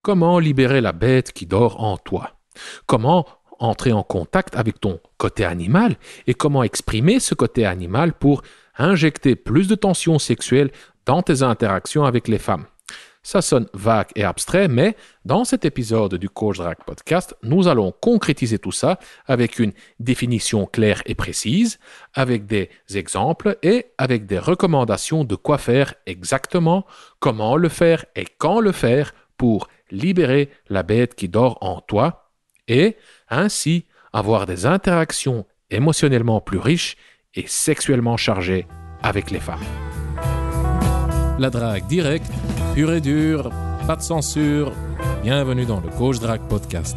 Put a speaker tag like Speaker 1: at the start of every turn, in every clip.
Speaker 1: Comment libérer la bête qui dort en toi? Comment entrer en contact avec ton côté animal et comment exprimer ce côté animal pour injecter plus de tension sexuelle dans tes interactions avec les femmes? Ça sonne vague et abstrait, mais dans cet épisode du Coach Drag Podcast, nous allons concrétiser tout ça avec une définition claire et précise, avec des exemples et avec des recommandations de quoi faire exactement, comment le faire et quand le faire pour libérer la bête qui dort en toi et ainsi avoir des interactions émotionnellement plus riches et sexuellement chargées avec les femmes. La drague directe, pure et dure, pas de censure. Bienvenue dans le Coach Drag Podcast.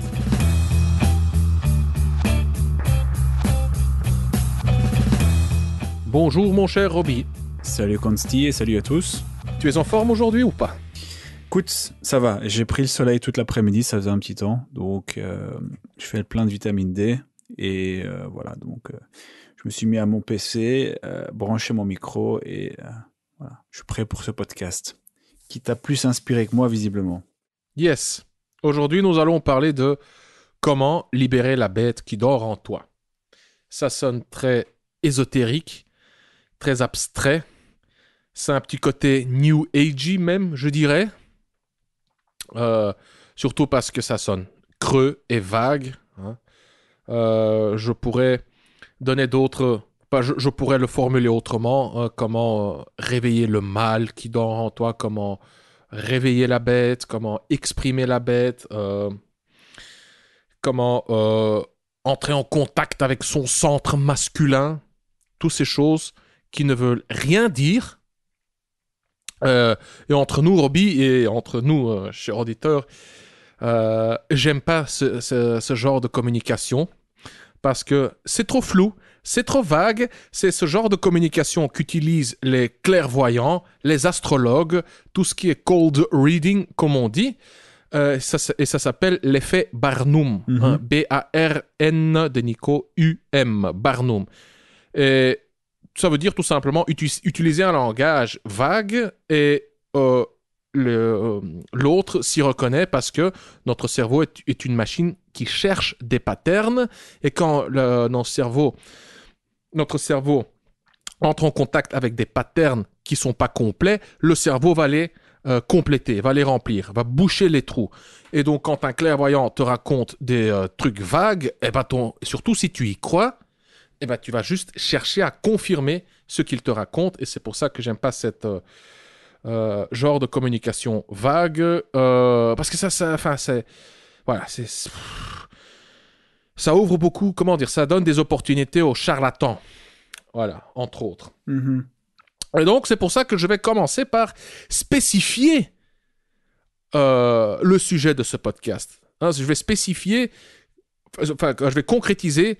Speaker 1: Bonjour mon cher Roby.
Speaker 2: Salut Consti et salut à tous.
Speaker 1: Tu es en forme aujourd'hui ou pas?
Speaker 2: Écoute, ça va, j'ai pris le soleil toute l'après-midi, ça faisait un petit temps, donc je fais le plein de vitamine D et voilà, donc je me suis mis à mon PC, branché mon micro et voilà, je suis prêt pour ce podcast qui t'a plus inspiré que moi visiblement.
Speaker 1: Yes, aujourd'hui nous allons parler de comment libérer la bête qui dort en toi. Ça sonne très ésotérique, très abstrait, c'est un petit côté New Agey même, je dirais. Surtout parce que ça sonne creux et vague. Hein. Je pourrais donner d'autres... Je pourrais le formuler autrement. Comment réveiller le mal qui dort en toi, comment réveiller la bête, comment exprimer la bête, comment entrer en contact avec son centre masculin. Toutes ces choses qui ne veulent rien dire. Et entre nous, Roby, et entre nous, chers auditeurs, j'aime pas ce genre de communication parce que c'est trop flou, c'est trop vague. C'est ce genre de communication qu'utilisent les clairvoyants, les astrologues, tout ce qui est cold reading, comme on dit. Et ça s'appelle l'effet Barnum. Hein, B-A-R-N de Nico U-M, Barnum. Et ça veut dire tout simplement utiliser un langage vague et l'autre s'y reconnaît parce que notre cerveau est une machine qui cherche des patterns et quand notre cerveau entre en contact avec des patterns qui ne sont pas complets, le cerveau va les compléter, va les remplir, va boucher les trous. Et donc quand un clairvoyant te raconte des trucs vagues, eh ben surtout si tu y crois, eh ben, tu vas juste chercher à confirmer ce qu'il te raconte. Et c'est pour ça que j'aime pas cette genre de communication vague. Parce que ça ouvre beaucoup, comment dire, ça donne des opportunités aux charlatans. Voilà, entre autres. Et donc, c'est pour ça que je vais commencer par spécifier le sujet de ce podcast. Hein, je vais spécifier, je vais concrétiser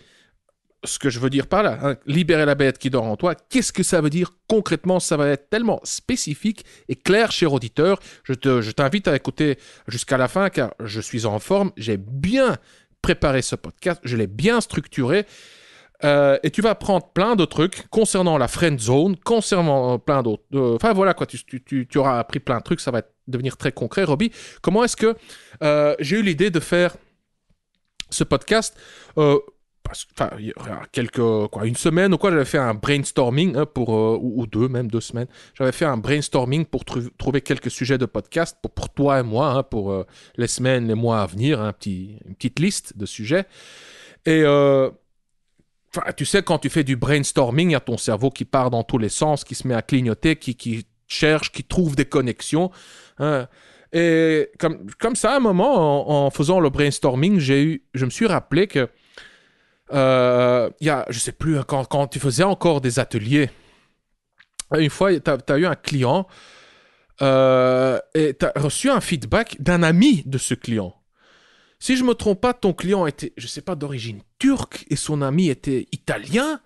Speaker 1: ce que je veux dire par là, hein, libérer la bête qui dort en toi, qu'est-ce que ça veut dire concrètement? Ça va être tellement spécifique et clair, cher auditeur. Je t'invite à écouter jusqu'à la fin car je suis en forme. J'ai bien préparé ce podcast, je l'ai bien structuré et tu vas apprendre plein de trucs concernant la friend zone, concernant plein d'autres. Enfin voilà quoi, tu auras appris plein de trucs, ça va devenir très concret. Roby, comment est-ce que j'ai eu l'idée de faire ce podcast il y a une semaine ou quoi, j'avais fait un brainstorming ou deux semaines. J'avais fait un brainstorming pour trouver quelques sujets de podcast pour toi et moi, pour les semaines, les mois à venir, une petite liste de sujets. Et tu sais, quand tu fais du brainstorming, il y a ton cerveau qui part dans tous les sens, qui se met à clignoter, qui cherche, qui trouve des connexions. Hein. Et comme ça, à un moment, en faisant le brainstorming, je me suis rappelé que je sais plus, quand tu faisais encore des ateliers, une fois, tu as eu un client et tu as reçu un feedback d'un ami de ce client. Si je me trompe pas, ton client était, je sais pas, d'origine turque et son ami était italien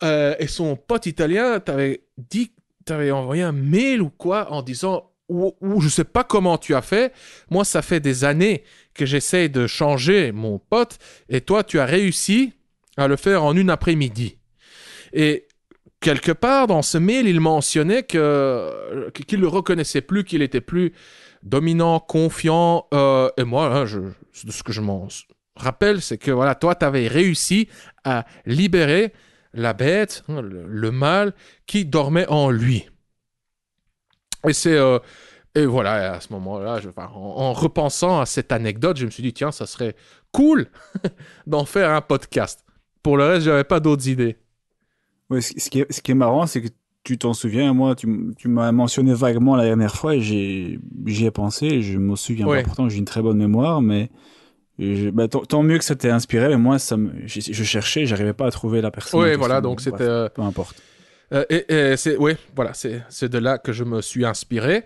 Speaker 1: et son pote italien t'avait envoyé un mail ou quoi en disant ou je sais pas comment tu as fait. Moi, ça fait des années que j'essaie de changer mon pote et toi, tu as réussi à le faire en une après-midi. Et quelque part dans ce mail, il mentionnait qu'il ne le reconnaissait plus, qu'il était plus dominant, confiant. Et moi, hein, de ce que je m'en rappelle, c'est que voilà, toi, tu avais réussi à libérer la bête, hein, le mal qui dormait en lui. Et et voilà, à ce moment-là, en repensant à cette anecdote, je me suis dit, tiens, ça serait cool d'en faire un podcast. Pour le reste, j'avais pas d'autres idées.
Speaker 2: Ouais, ce qui est marrant, c'est que tu t'en souviens, moi, tu m'as mentionné vaguement la dernière fois et j'y ai pensé et je me souviens pas.
Speaker 1: Ouais.
Speaker 2: Pourtant, j'ai une très bonne mémoire, mais bah, tant mieux que ça t'ait inspiré, mais moi, je cherchais, j'arrivais pas à trouver la personne en
Speaker 1: Ouais,
Speaker 2: question.
Speaker 1: voilà, donc
Speaker 2: Bref,
Speaker 1: c'était...
Speaker 2: peu importe.
Speaker 1: et c'est, ouais, voilà, c'est de là que je me suis inspiré.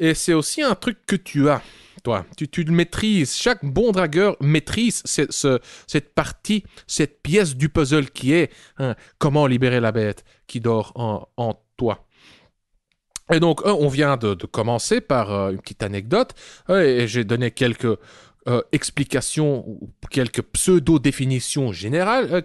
Speaker 1: Et c'est aussi un truc que tu as, toi. Tu le maîtrises. Chaque bon dragueur maîtrise cette partie, cette pièce du puzzle qui est hein, comment libérer la bête qui dort en toi. Et donc, on vient de commencer par une petite anecdote. Et j'ai donné quelques explications ou quelques pseudo-définitions générales.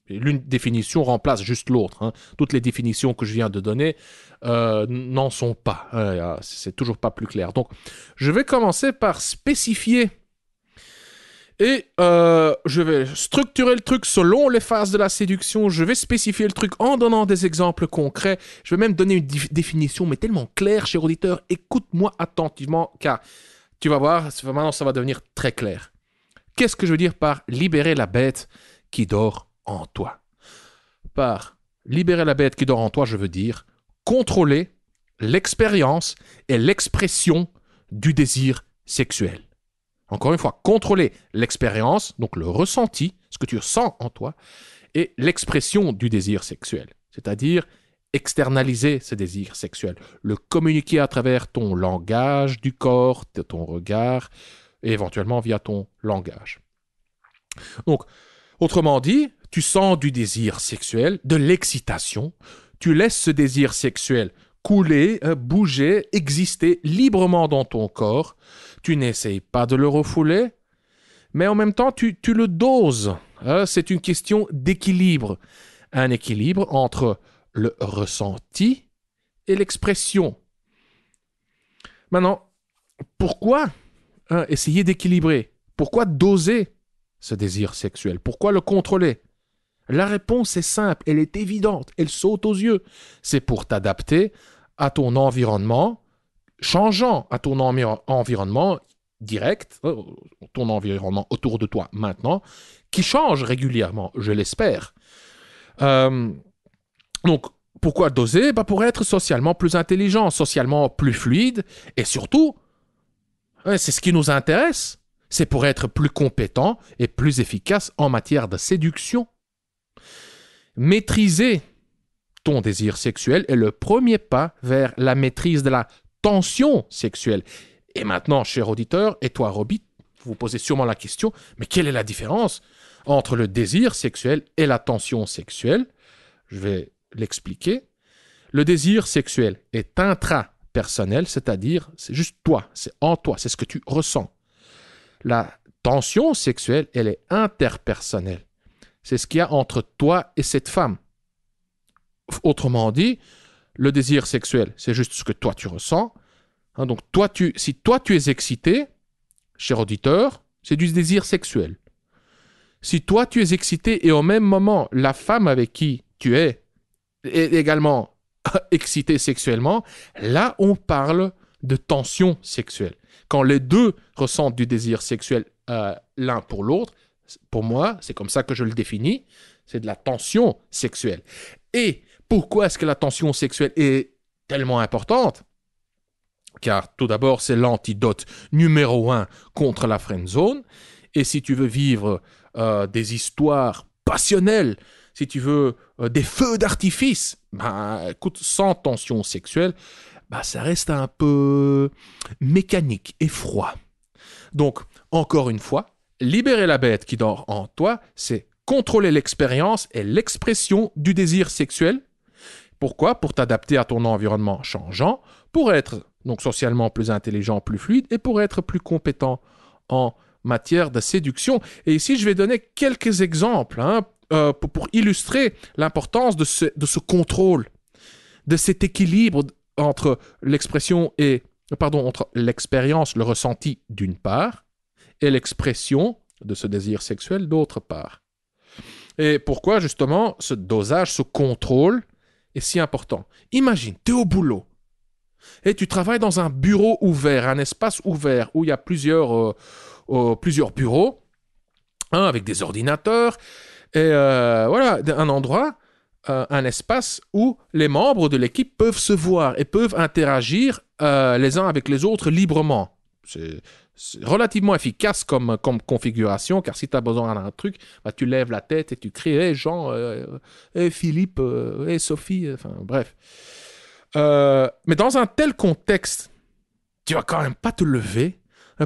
Speaker 1: L'une définition remplace juste l'autre. Hein. Toutes les définitions que je viens de donner n'en sont pas. C'est toujours pas plus clair. Donc, je vais commencer par spécifier et je vais structurer le truc selon les phases de la séduction. Je vais spécifier le truc en donnant des exemples concrets. Je vais même donner une définition, mais tellement claire, cher auditeur. Écoute-moi attentivement, car tu vas voir, maintenant ça va devenir très clair. Qu'est-ce que je veux dire par libérer la bête qui dort en toi? Par libérer la bête qui dort en toi, je veux dire contrôler l'expérience et l'expression du désir sexuel. Encore une fois, contrôler l'expérience, donc le ressenti, ce que tu ressens en toi, et l'expression du désir sexuel, c'est-à-dire externaliser ce désir sexuel, le communiquer à travers ton langage du corps, ton regard, et éventuellement via ton langage. Donc, autrement dit, tu sens du désir sexuel, de l'excitation, tu laisses ce désir sexuel couler, bouger, exister librement dans ton corps, tu n'essayes pas de le refouler, mais en même temps, tu le doses. C'est une question d'équilibre. Un équilibre entre le ressenti et l'expression. Maintenant, pourquoi essayer d'équilibrer? Pourquoi doser ce désir sexuel? Pourquoi le contrôler? La réponse est simple, elle est évidente, elle saute aux yeux. C'est pour t'adapter à ton environnement, changeant à ton environnement direct, ton environnement autour de toi maintenant, qui change régulièrement, je l'espère. Donc, pourquoi doser? Pour être socialement plus intelligent, socialement plus fluide, et surtout, c'est ce qui nous intéresse, c'est pour être plus compétent et plus efficace en matière de séduction. Maîtriser ton désir sexuel est le premier pas vers la maîtrise de la tension sexuelle. Et maintenant, cher auditeur, et toi, Roby, vous posez sûrement la question, mais quelle est la différence entre le désir sexuel et la tension sexuelle? Je vais l'expliquer. Le désir sexuel est intrapersonnel, c'est-à-dire c'est juste toi, c'est en toi, c'est ce que tu ressens. La tension sexuelle, elle est interpersonnelle. C'est ce qu'il y a entre toi et cette femme. Autrement dit, le désir sexuel, c'est juste ce que toi tu ressens. Hein, donc si toi tu es excité, cher auditeur, c'est du désir sexuel. Si toi tu es excité et au même moment la femme avec qui tu es est également excitée sexuellement, là on parle de tension sexuelle. Quand les deux ressentent du désir sexuel l'un pour l'autre, pour moi, c'est comme ça que je le définis, c'est de la tension sexuelle. Et pourquoi est-ce que la tension sexuelle est tellement importante? Car tout d'abord, c'est l'antidote numéro 1 contre la friendzone. Et si tu veux vivre des histoires passionnelles, si tu veux des feux d'artifice, écoute, sans tension sexuelle, ça reste un peu mécanique et froid. Donc, encore une fois, libérer la bête qui dort en toi, c'est contrôler l'expérience et l'expression du désir sexuel. Pourquoi? Pour t'adapter à ton environnement changeant, pour être donc socialement plus intelligent, plus fluide et pour être plus compétent en matière de séduction. Et ici, je vais donner quelques exemples pour illustrer l'importance de ce contrôle, de cet équilibre entre l'expression et entre l'expérience, le ressenti d'une part, et l'expression de ce désir sexuel d'autre part. Et pourquoi justement ce dosage, ce contrôle est si important? Imagine, tu es au boulot et tu travailles dans un bureau ouvert, un espace ouvert où il y a plusieurs bureaux, avec des ordinateurs, et voilà, un endroit, un espace où les membres de l'équipe peuvent se voir et peuvent interagir les uns avec les autres librement. C'est relativement efficace comme configuration, car si tu as besoin d'un truc, bah, tu lèves la tête et tu cries « Hey Jean, hey Philippe, hey Sophie », enfin bref. Mais dans un tel contexte, tu vas quand même pas te lever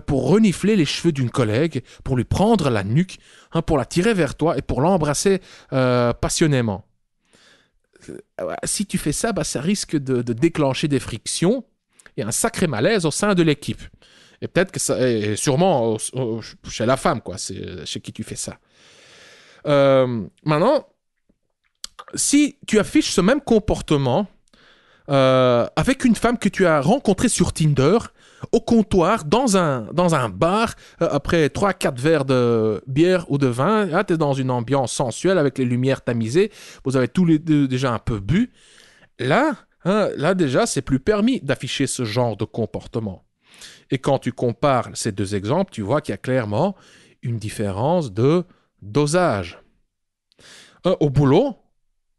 Speaker 1: pour renifler les cheveux d'une collègue, pour lui prendre la nuque, pour la tirer vers toi et pour l'embrasser passionnément. Si tu fais ça, bah, ça risque de déclencher des frictions et un sacré malaise au sein de l'équipe. Et peut-être que ça est sûrement chez la femme, quoi, c'est chez qui tu fais ça. Maintenant, si tu affiches ce même comportement avec une femme que tu as rencontrée sur Tinder, au comptoir, dans un bar, après 3-4 verres de bière ou de vin, tu es dans une ambiance sensuelle avec les lumières tamisées, vous avez tous les deux déjà un peu bu. Là déjà, c'est plus permis d'afficher ce genre de comportement. Et quand tu compares ces deux exemples, tu vois qu'il y a clairement une différence de dosage. Au boulot,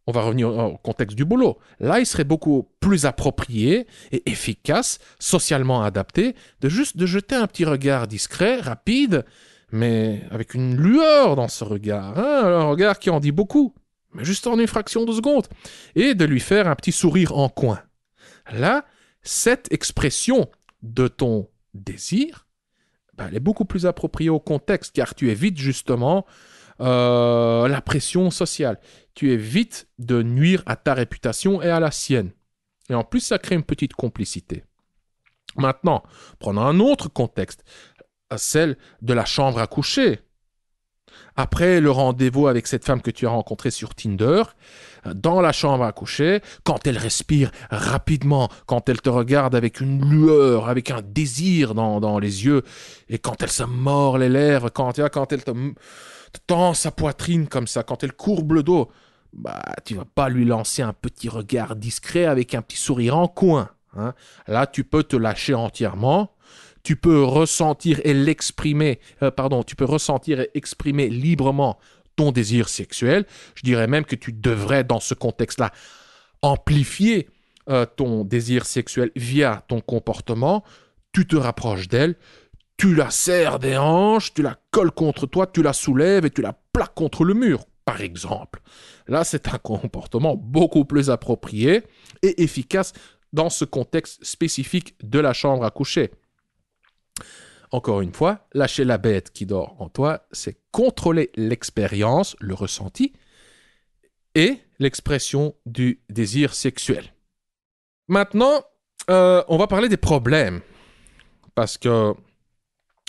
Speaker 1: on va revenir au contexte du boulot. Là, il serait beaucoup plus approprié et efficace, socialement adapté, de jeter un petit regard discret, rapide, mais avec une lueur dans ce regard. Un regard qui en dit beaucoup, mais juste en une fraction de seconde. Et de lui faire un petit sourire en coin. Là, cette expression de ton désir, elle est beaucoup plus appropriée au contexte, car tu évites justement la pression sociale. Tu évites de nuire à ta réputation et à la sienne. Et en plus, ça crée une petite complicité. Maintenant, prenons un autre contexte, celle de la chambre à coucher. Après le rendez-vous avec cette femme que tu as rencontrée sur Tinder, dans la chambre à coucher, quand elle respire rapidement, quand elle te regarde avec une lueur, avec un désir dans les yeux, et quand elle se mord les lèvres, quand elle te tend sa poitrine comme ça, quand elle courbe le dos, bah, tu vas pas lui lancer un petit regard discret avec un petit sourire en coin. Là, tu peux te lâcher entièrement. Tu peux ressentir et exprimer librement ton désir sexuel. Je dirais même que tu devrais, dans ce contexte-là, amplifier ton désir sexuel via ton comportement. Tu te rapproches d'elle, tu la serres des hanches, tu la colles contre toi, tu la soulèves et tu la plaques contre le mur, par exemple. Là, c'est un comportement beaucoup plus approprié et efficace dans ce contexte spécifique de la chambre à coucher. Encore une fois, lâcher la bête qui dort en toi, c'est contrôler l'expérience, le ressenti et l'expression du désir sexuel. Maintenant, on va parler des problèmes. Parce que,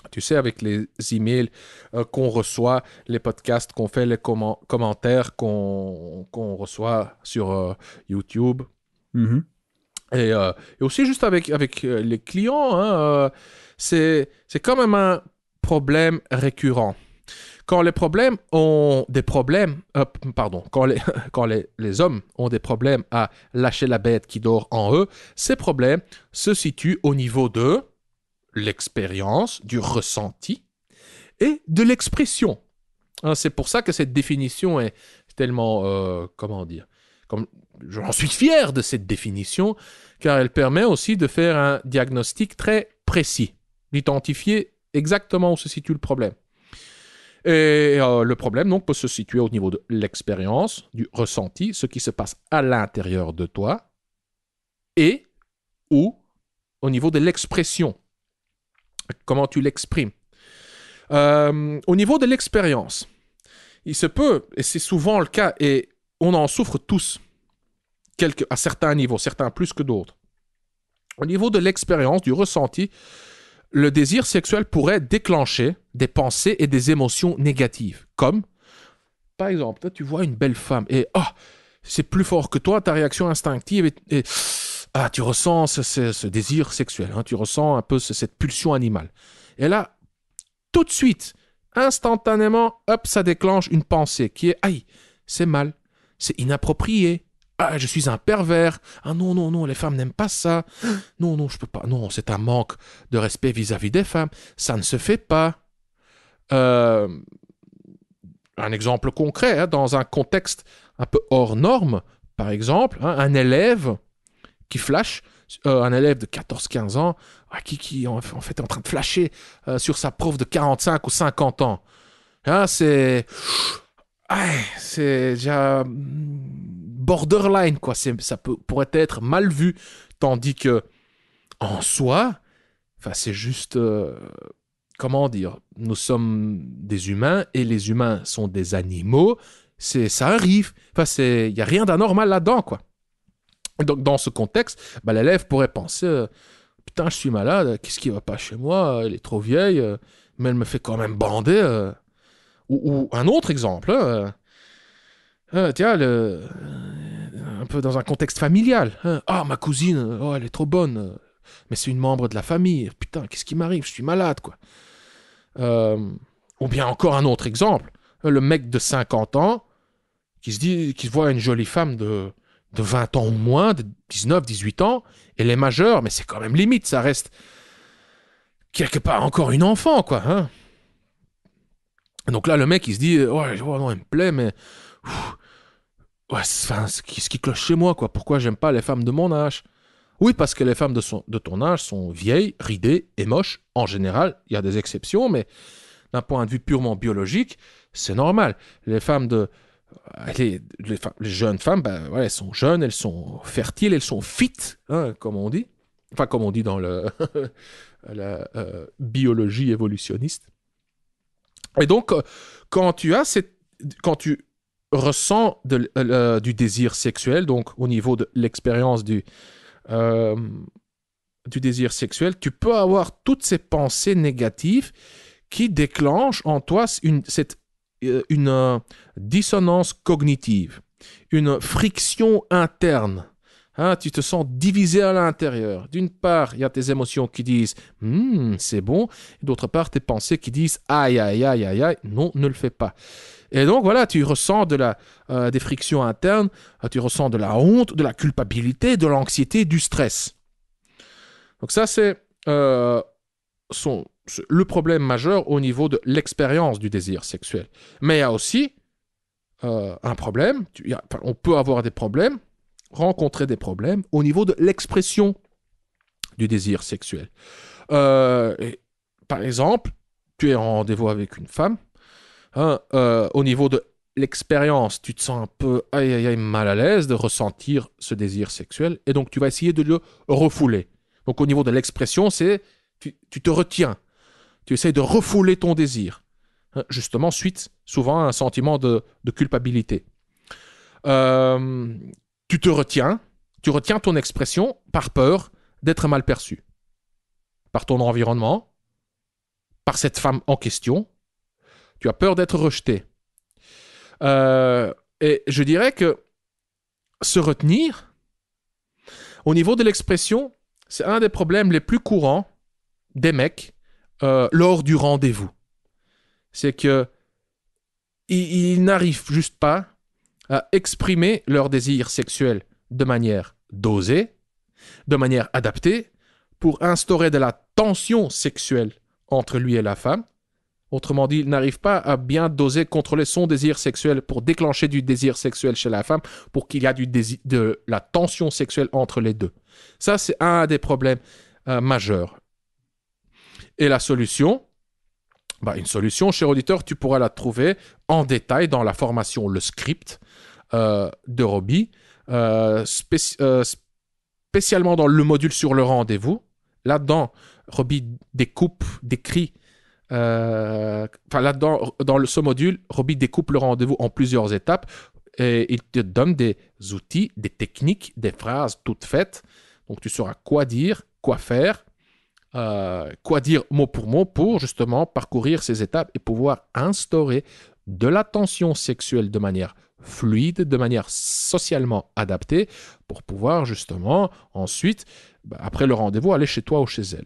Speaker 1: tu sais, avec les emails qu'on reçoit, les podcasts qu'on fait, les commentaires qu'on reçoit sur YouTube, et aussi juste avec les clients, c'est quand même un problème récurrent. Quand les problèmes ont des problèmes, quand les hommes ont des problèmes à lâcher la bête qui dort en eux, ces problèmes se situent au niveau de l'expérience, du ressenti et de l'expression. C'est pour ça que cette définition est tellement, j'en suis fier de cette définition, car elle permet aussi de faire un diagnostic très précis, d'identifier exactement où se situe le problème. Et le problème donc peut se situer au niveau de l'expérience, du ressenti, ce qui se passe à l'intérieur de toi, et ou au niveau de l'expression, comment tu l'exprimes. Au niveau de l'expérience, il se peut, et c'est souvent le cas, et on en souffre tous, à certains niveaux, certains plus que d'autres. Au niveau de l'expérience, du ressenti, le désir sexuel pourrait déclencher des pensées et des émotions négatives. Comme, par exemple, tu vois une belle femme et c'est plus fort que toi, ta réaction instinctive est tu ressens ce désir sexuel, hein, tu ressens un peu cette pulsion animale. Et là, tout de suite, instantanément, hop, ça déclenche une pensée qui est « Aïe, c'est mal, c'est inapproprié, ah, je suis un pervers, ah non, non, non, les femmes n'aiment pas ça, non, non, je peux pas, non, c'est un manque de respect vis-à-vis des femmes, ça ne se fait pas. » Un exemple concret, hein, dans un contexte un peu hors norme, par exemple, hein, un élève qui flash, un élève de 14-15 ans, qui en fait est en train de flasher sur sa prof de 45 ou 50 ans. Hein, c'est déjà borderline, quoi. Ça pourrait être mal vu, tandis que en soi, c'est juste, comment dire, nous sommes des humains et les humains sont des animaux. Ça arrive. Il n'y a rien d'anormal là-dedans, quoi. Donc, dans ce contexte, l'élève pourrait penser putain, je suis malade, qu'est-ce qui va pas chez moi? Elle est trop vieille, mais elle me fait quand même bander. Ou un autre exemple, tiens, un peu dans un contexte familial. Hein. Ah, ma cousine, elle est trop bonne, mais c'est une membre de la famille. Putain, qu'est-ce qui m'arrive? Je suis malade, quoi. Ou bien encore un autre exemple, le mec de 50 ans qui voit une jolie femme de 20 ans ou moins, de 19, 18 ans, elle est majeure, mais c'est quand même limite, ça reste quelque part encore une enfant, quoi. Hein. Donc là, le mec, il se dit, ouais, non, elle me plaît, mais ouais, ce qui cloche chez moi, quoi. Pourquoi j'aime pas les femmes de mon âge? Oui, parce que les femmes de ton âge sont vieilles, ridées et moches. En général, il y a des exceptions, mais d'un point de vue purement biologique, c'est normal. Les femmes les jeunes femmes, elles sont jeunes, elles sont fertiles, elles sont fit, hein, comme on dit. Enfin, comme on dit dans la biologie évolutionniste. Et donc, quand tu ressens du désir sexuel, donc au niveau de l'expérience du désir sexuel, tu peux avoir toutes ces pensées négatives qui déclenchent en toi une dissonance cognitive, une friction interne. Hein, tu te sens divisé à l'intérieur. D'une part, il y a tes émotions qui disent « c'est bon », et d'autre part, tes pensées qui disent « aïe, aïe, aïe, aïe, aïe, non, ne le fais pas ». Et donc, voilà, tu ressens des frictions internes, tu ressens de la honte, de la culpabilité, de l'anxiété, du stress. Donc ça, c'est le problème majeur au niveau de l'expérience du désir sexuel. Mais il y a aussi un problème, on peut avoir des problèmes, rencontrer des problèmes au niveau de l'expression du désir sexuel. Par exemple, tu es en rendez-vous avec une femme, hein, au niveau de l'expérience, tu te sens un peu mal à l'aise de ressentir ce désir sexuel, et donc tu vas essayer de le refouler. Donc au niveau de l'expression, c'est tu te retiens, tu essaies de refouler ton désir, hein, justement suite souvent à un sentiment de culpabilité. Tu retiens ton expression par peur d'être mal perçu par ton environnement, par cette femme en question. Tu as peur d'être rejeté. Et je dirais que se retenir, au niveau de l'expression, c'est un des problèmes les plus courants des mecs lors du rendez-vous. C'est que ils n'arrivent juste pas à exprimer leur désir sexuel de manière dosée, de manière adaptée, pour instaurer de la tension sexuelle entre lui et la femme. Autrement dit, il n'arrive pas à bien doser, contrôler son désir sexuel pour déclencher du désir sexuel chez la femme, pour qu'il y ait de la tension sexuelle entre les deux. Ça, c'est un des problèmes majeurs. Et la solution, une solution, cher auditeur, tu pourras la trouver en détail dans la formation Le Script de Roby, spécialement dans le module sur le rendez-vous. Là-dedans, Roby décrit là-dedans, dans ce module, Roby découpe le rendez-vous en plusieurs étapes et il te donne des outils, des techniques, des phrases toutes faites. Donc, tu sauras quoi dire, quoi faire, quoi dire mot pour justement parcourir ces étapes et pouvoir instaurer de la tension sexuelle de manière fluide, de manière socialement adaptée, pour pouvoir justement ensuite, après le rendez-vous, aller chez toi ou chez elle.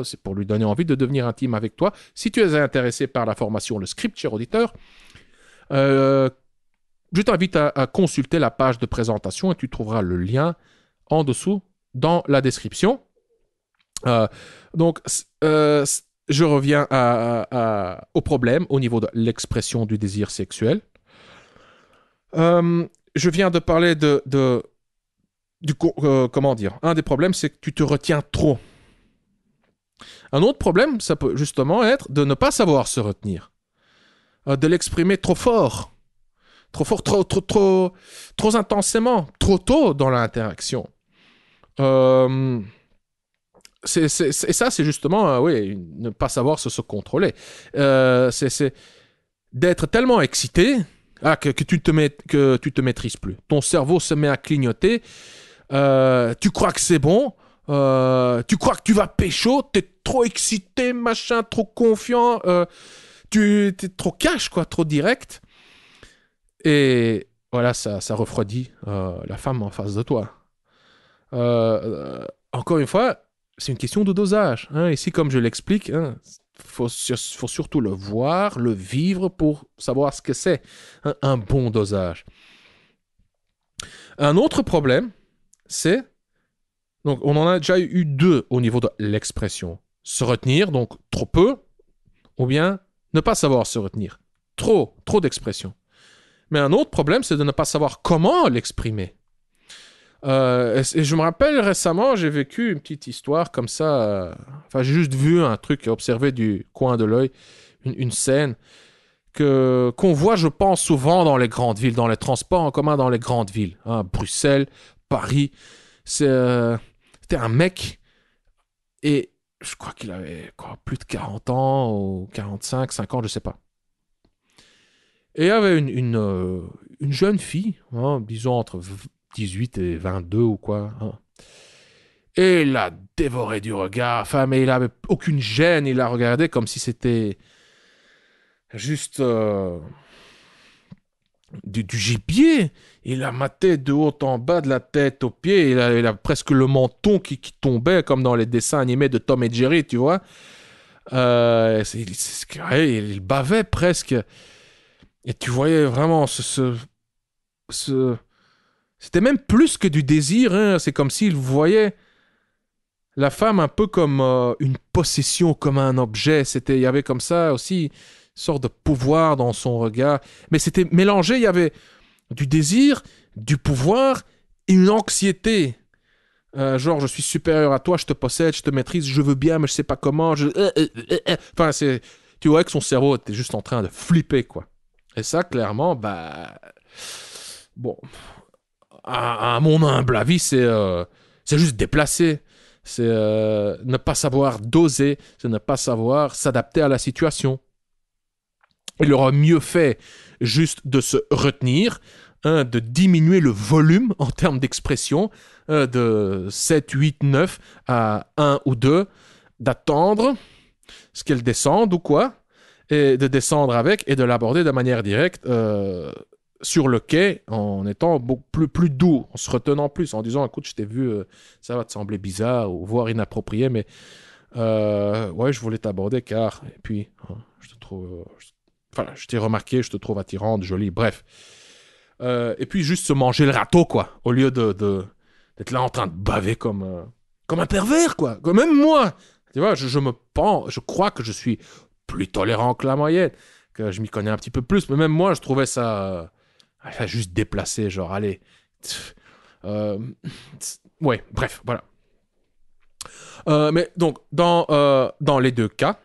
Speaker 1: C'est pour lui donner envie de devenir intime avec toi. Si tu es intéressé par la formation Le Script, cher auditeur, je t'invite à consulter la page de présentation et tu trouveras le lien en dessous dans la description. Donc, je reviens au problème au niveau de l'expression du désir sexuel. Je viens de parler comment dire. Un des problèmes, c'est que tu te retiens trop. Un autre problème, ça peut justement être de ne pas savoir se retenir, de l'exprimer trop fort, trop intensément, trop tôt dans l'interaction. Et ça, c'est justement, ne pas savoir se contrôler. C'est d'être tellement excité que tu te maîtrises plus. Ton cerveau se met à clignoter. Tu crois que c'est bon. Tu crois que tu vas pécho. T'es trop excité, machin, trop confiant. T'es trop cash, quoi, trop direct. Et voilà, ça refroidit la femme en face de toi. Encore une fois, c'est une question de dosage. Ici, comme je l'explique, faut surtout le voir, le vivre pour savoir ce que c'est un bon dosage. Un autre problème, c'est... Donc, on en a déjà eu deux au niveau de l'expression. Se retenir, donc trop peu, ou bien ne pas savoir se retenir. Trop d'expression. Mais un autre problème, c'est de ne pas savoir comment l'exprimer. Et je me rappelle récemment, j'ai vécu une petite histoire comme ça. J'ai juste vu un truc, observé du coin de l'œil, une scène qu'on voit, je pense, souvent dans les grandes villes, dans les transports en commun dans les grandes villes. Bruxelles, Paris. C'était un mec, et je crois qu'il avait plus de 40 ans, ou 45, 50, je sais pas. Et il y avait une jeune fille, disons entre 18 et 22 ou quoi. Et il l'a dévoré du regard. Mais il avait aucune gêne. Il la regardait comme si c'était juste du gibier. Il la matait de haut en bas, de la tête aux pieds. Il a presque le menton qui tombait comme dans les dessins animés de Tom et Jerry, tu vois. Il bavait presque. Et tu voyais vraiment c'était même plus que du désir. C'est comme s'il voyait la femme un peu comme une possession, comme un objet. Il y avait comme ça aussi une sorte de pouvoir dans son regard. Mais c'était mélangé, il y avait du désir, du pouvoir et une anxiété. Genre, je suis supérieur à toi, je te possède, je te maîtrise, je veux bien, mais je sais pas comment. Enfin, tu vois que son cerveau était juste en train de flipper, quoi. Et ça, clairement, bon, à mon humble avis, c'est juste déplacé. C'est ne pas savoir doser, c'est ne pas savoir s'adapter à la situation. Il aurait mieux fait juste de se retenir, de diminuer le volume en termes d'expression, de 7, 8, 9 à 1 ou 2, d'attendre ce qu'elle descende ou quoi, et de descendre avec et de l'aborder de manière directe sur le quai en étant beaucoup plus doux, en se retenant plus, en disant écoute, je t'ai vu, ça va te sembler bizarre ou voire inapproprié, mais je voulais t'aborder car, et puis, je te trouve, je t'ai remarqué, je te trouve attirante, jolie, bref. Et puis juste se manger le râteau, quoi, au lieu d'être là en train de baver comme un pervers, quoi. Même moi, tu vois, je crois que je suis plus tolérant que la moyenne, que je m'y connais un petit peu plus, mais même moi, je trouvais ça juste déplacé, genre, allez. Ouais, bref, voilà. Mais donc, dans les deux cas,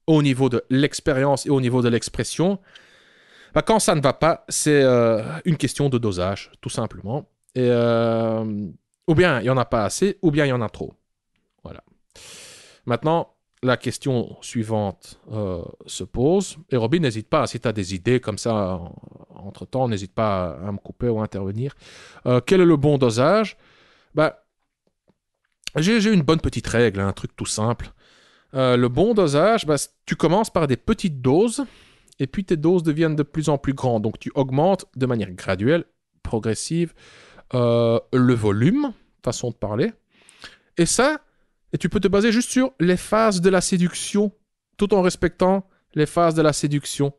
Speaker 1: au niveau de l'expérience et au niveau de l'expression, quand ça ne va pas, c'est une question de dosage, tout simplement. Et, ou bien il n'y en a pas assez, ou bien il y en a trop. Voilà. Maintenant, la question suivante se pose. Et Robin, n'hésite pas, si tu as des idées comme ça, entre-temps, n'hésite pas à me couper ou à intervenir. Quel est le bon dosage ? J'ai une bonne petite règle, un truc tout simple. Le bon dosage, tu commences par des petites doses et puis tes doses deviennent de plus en plus grandes. Donc tu augmentes de manière graduelle, progressive, le volume, façon de parler. Et tu peux te baser juste sur les phases de la séduction, tout en respectant les phases de la séduction.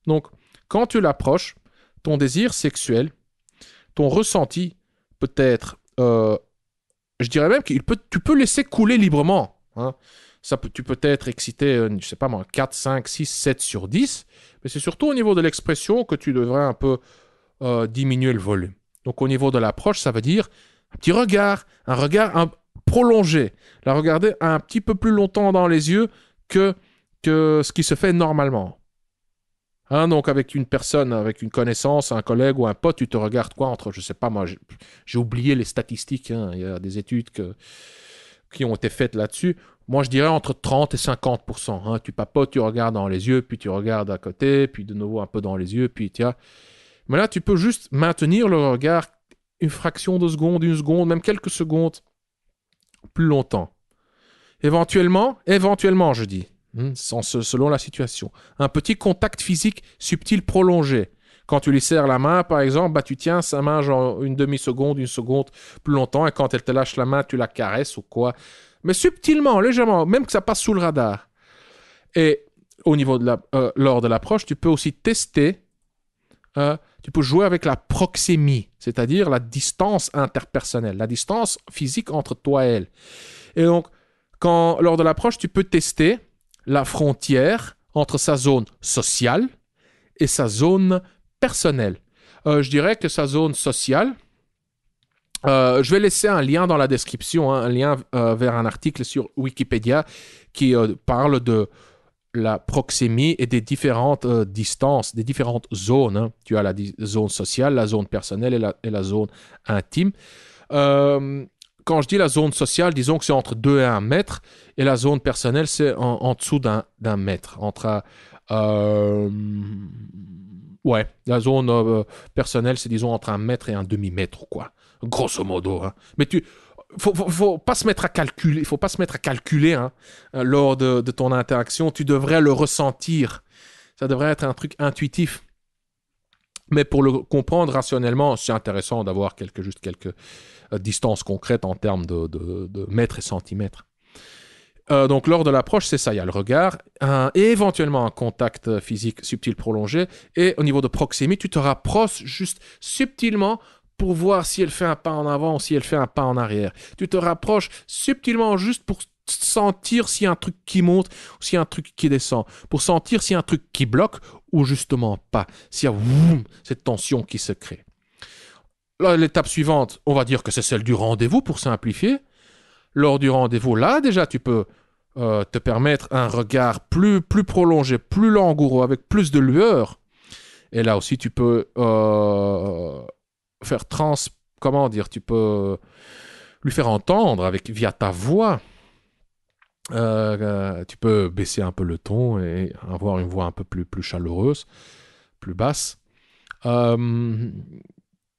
Speaker 1: Donc, quand tu l'approches, ton désir sexuel, ton ressenti peut être, je dirais même tu peux laisser couler librement. Hein. Tu peux être excité, je sais pas moi, 4, 5, 6, 7 sur 10, mais c'est surtout au niveau de l'expression que tu devrais un peu diminuer le volume. Donc au niveau de l'approche, ça veut dire un petit regard, un regard prolongé, la regarder un petit peu plus longtemps dans les yeux que ce qui se fait normalement. Hein, donc avec une personne, avec une connaissance, un collègue ou un pote, tu te regardes quoi entre, je sais pas moi, j'ai oublié les statistiques, hein, il y a des études qui ont été faites là-dessus. Moi, je dirais entre 30 et 50%. Hein. Tu papotes, tu regardes dans les yeux, puis tu regardes à côté, puis de nouveau un peu dans les yeux, puis tiens. Mais là, tu peux juste maintenir le regard une fraction de seconde, une seconde, même quelques secondes plus longtemps. Éventuellement, je dis, selon la situation. Un petit contact physique subtil prolongé. Quand tu lui serres la main, par exemple, tu tiens sa main genre une demi-seconde, une seconde plus longtemps, et quand elle te lâche la main, tu la caresses ou quoi. Mais subtilement, légèrement, même que ça passe sous le radar. Et au niveau lors de l'approche, tu peux aussi tester, tu peux jouer avec la proxémie, c'est-à-dire la distance interpersonnelle, la distance physique entre toi et elle. Et donc, lors de l'approche, tu peux tester la frontière entre sa zone sociale et sa zone personnelle. Je dirais que sa zone sociale, je vais laisser un lien dans la description, hein, un lien vers un article sur Wikipédia qui parle de la proxémie et des différentes distances, des différentes zones. Hein. Tu as la zone sociale, la zone personnelle et la zone intime. Quand je dis la zone sociale, disons que c'est entre 2 et 1 mètre, et la zone personnelle, c'est en dessous d'un mètre. La zone personnelle, c'est disons entre 1 mètre et un demi-mètre, quoi. Grosso modo. Hein. Mais faut pas se mettre à calculer. Il faut pas se mettre à calculer hein, lors de ton interaction. Tu devrais le ressentir. Ça devrait être un truc intuitif. Mais pour le comprendre rationnellement, c'est intéressant d'avoir quelques distances concrètes en termes de mètres et centimètres. Donc lors de l'approche, c'est ça. Il y a le regard et éventuellement un contact physique subtil prolongé. Et au niveau de proxémie, tu te rapproches juste subtilement pour voir si elle fait un pas en avant ou si elle fait un pas en arrière. Tu te rapproches subtilement juste pour sentir s'il y a un truc qui monte ou s'il y a un truc qui descend. Pour sentir s'il y a un truc qui bloque ou justement pas. S'il y a cette tension qui se crée. Là, l'étape suivante, on va dire que c'est celle du rendez-vous pour simplifier. Lors du rendez-vous, là, déjà, tu peux te permettre un regard plus prolongé, plus langoureux, avec plus de lueur. Et là aussi, tu peux tu peux lui faire entendre via ta voix. Tu peux baisser un peu le ton et avoir une voix un peu plus chaleureuse, plus basse.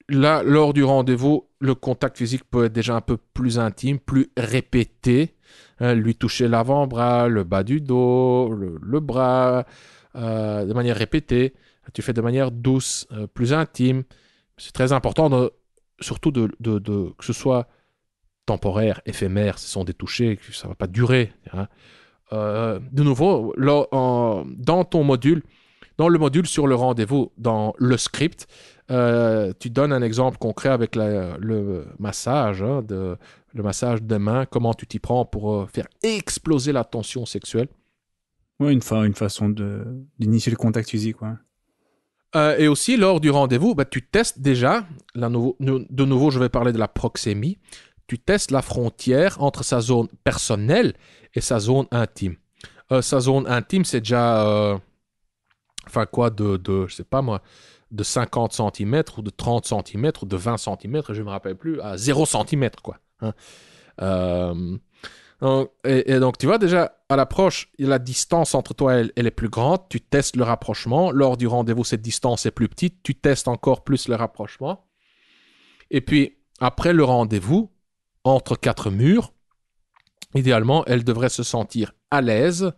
Speaker 1: Là, lors du rendez-vous, le contact physique peut être déjà un peu plus intime, plus répété. Lui toucher l'avant-bras, le bas du dos, le bras, de manière répétée. Tu fais de manière douce, plus intime. C'est très important, surtout que ce soit temporaire, éphémère. Ce sont des touchés, ça ne va pas durer. Hein. De nouveau, dans le module sur le rendez-vous, dans le script, tu donnes un exemple concret avec le massage, le massage des mains, comment tu t'y prends pour faire exploser la tension sexuelle.
Speaker 2: Oui, une façon d'initier le contact physique. Ouais.
Speaker 1: Et aussi, lors du rendez-vous, tu testes déjà, de nouveau, je vais parler de la proxémie, tu testes la frontière entre sa zone personnelle et sa zone intime. Sa zone intime, c'est déjà, je sais pas moi, de 50 cm ou de 30 cm ou de 20 cm, je ne me rappelle plus, à 0 cm, quoi. Hein. Et donc, tu vois, déjà, à l'approche, la distance entre toi et elle est plus grande, tu testes le rapprochement. Lors du rendez-vous, cette distance est plus petite, tu testes encore plus le rapprochement. Et puis, après le rendez-vous, entre 4 murs, idéalement, elle devrait se sentir à l'aise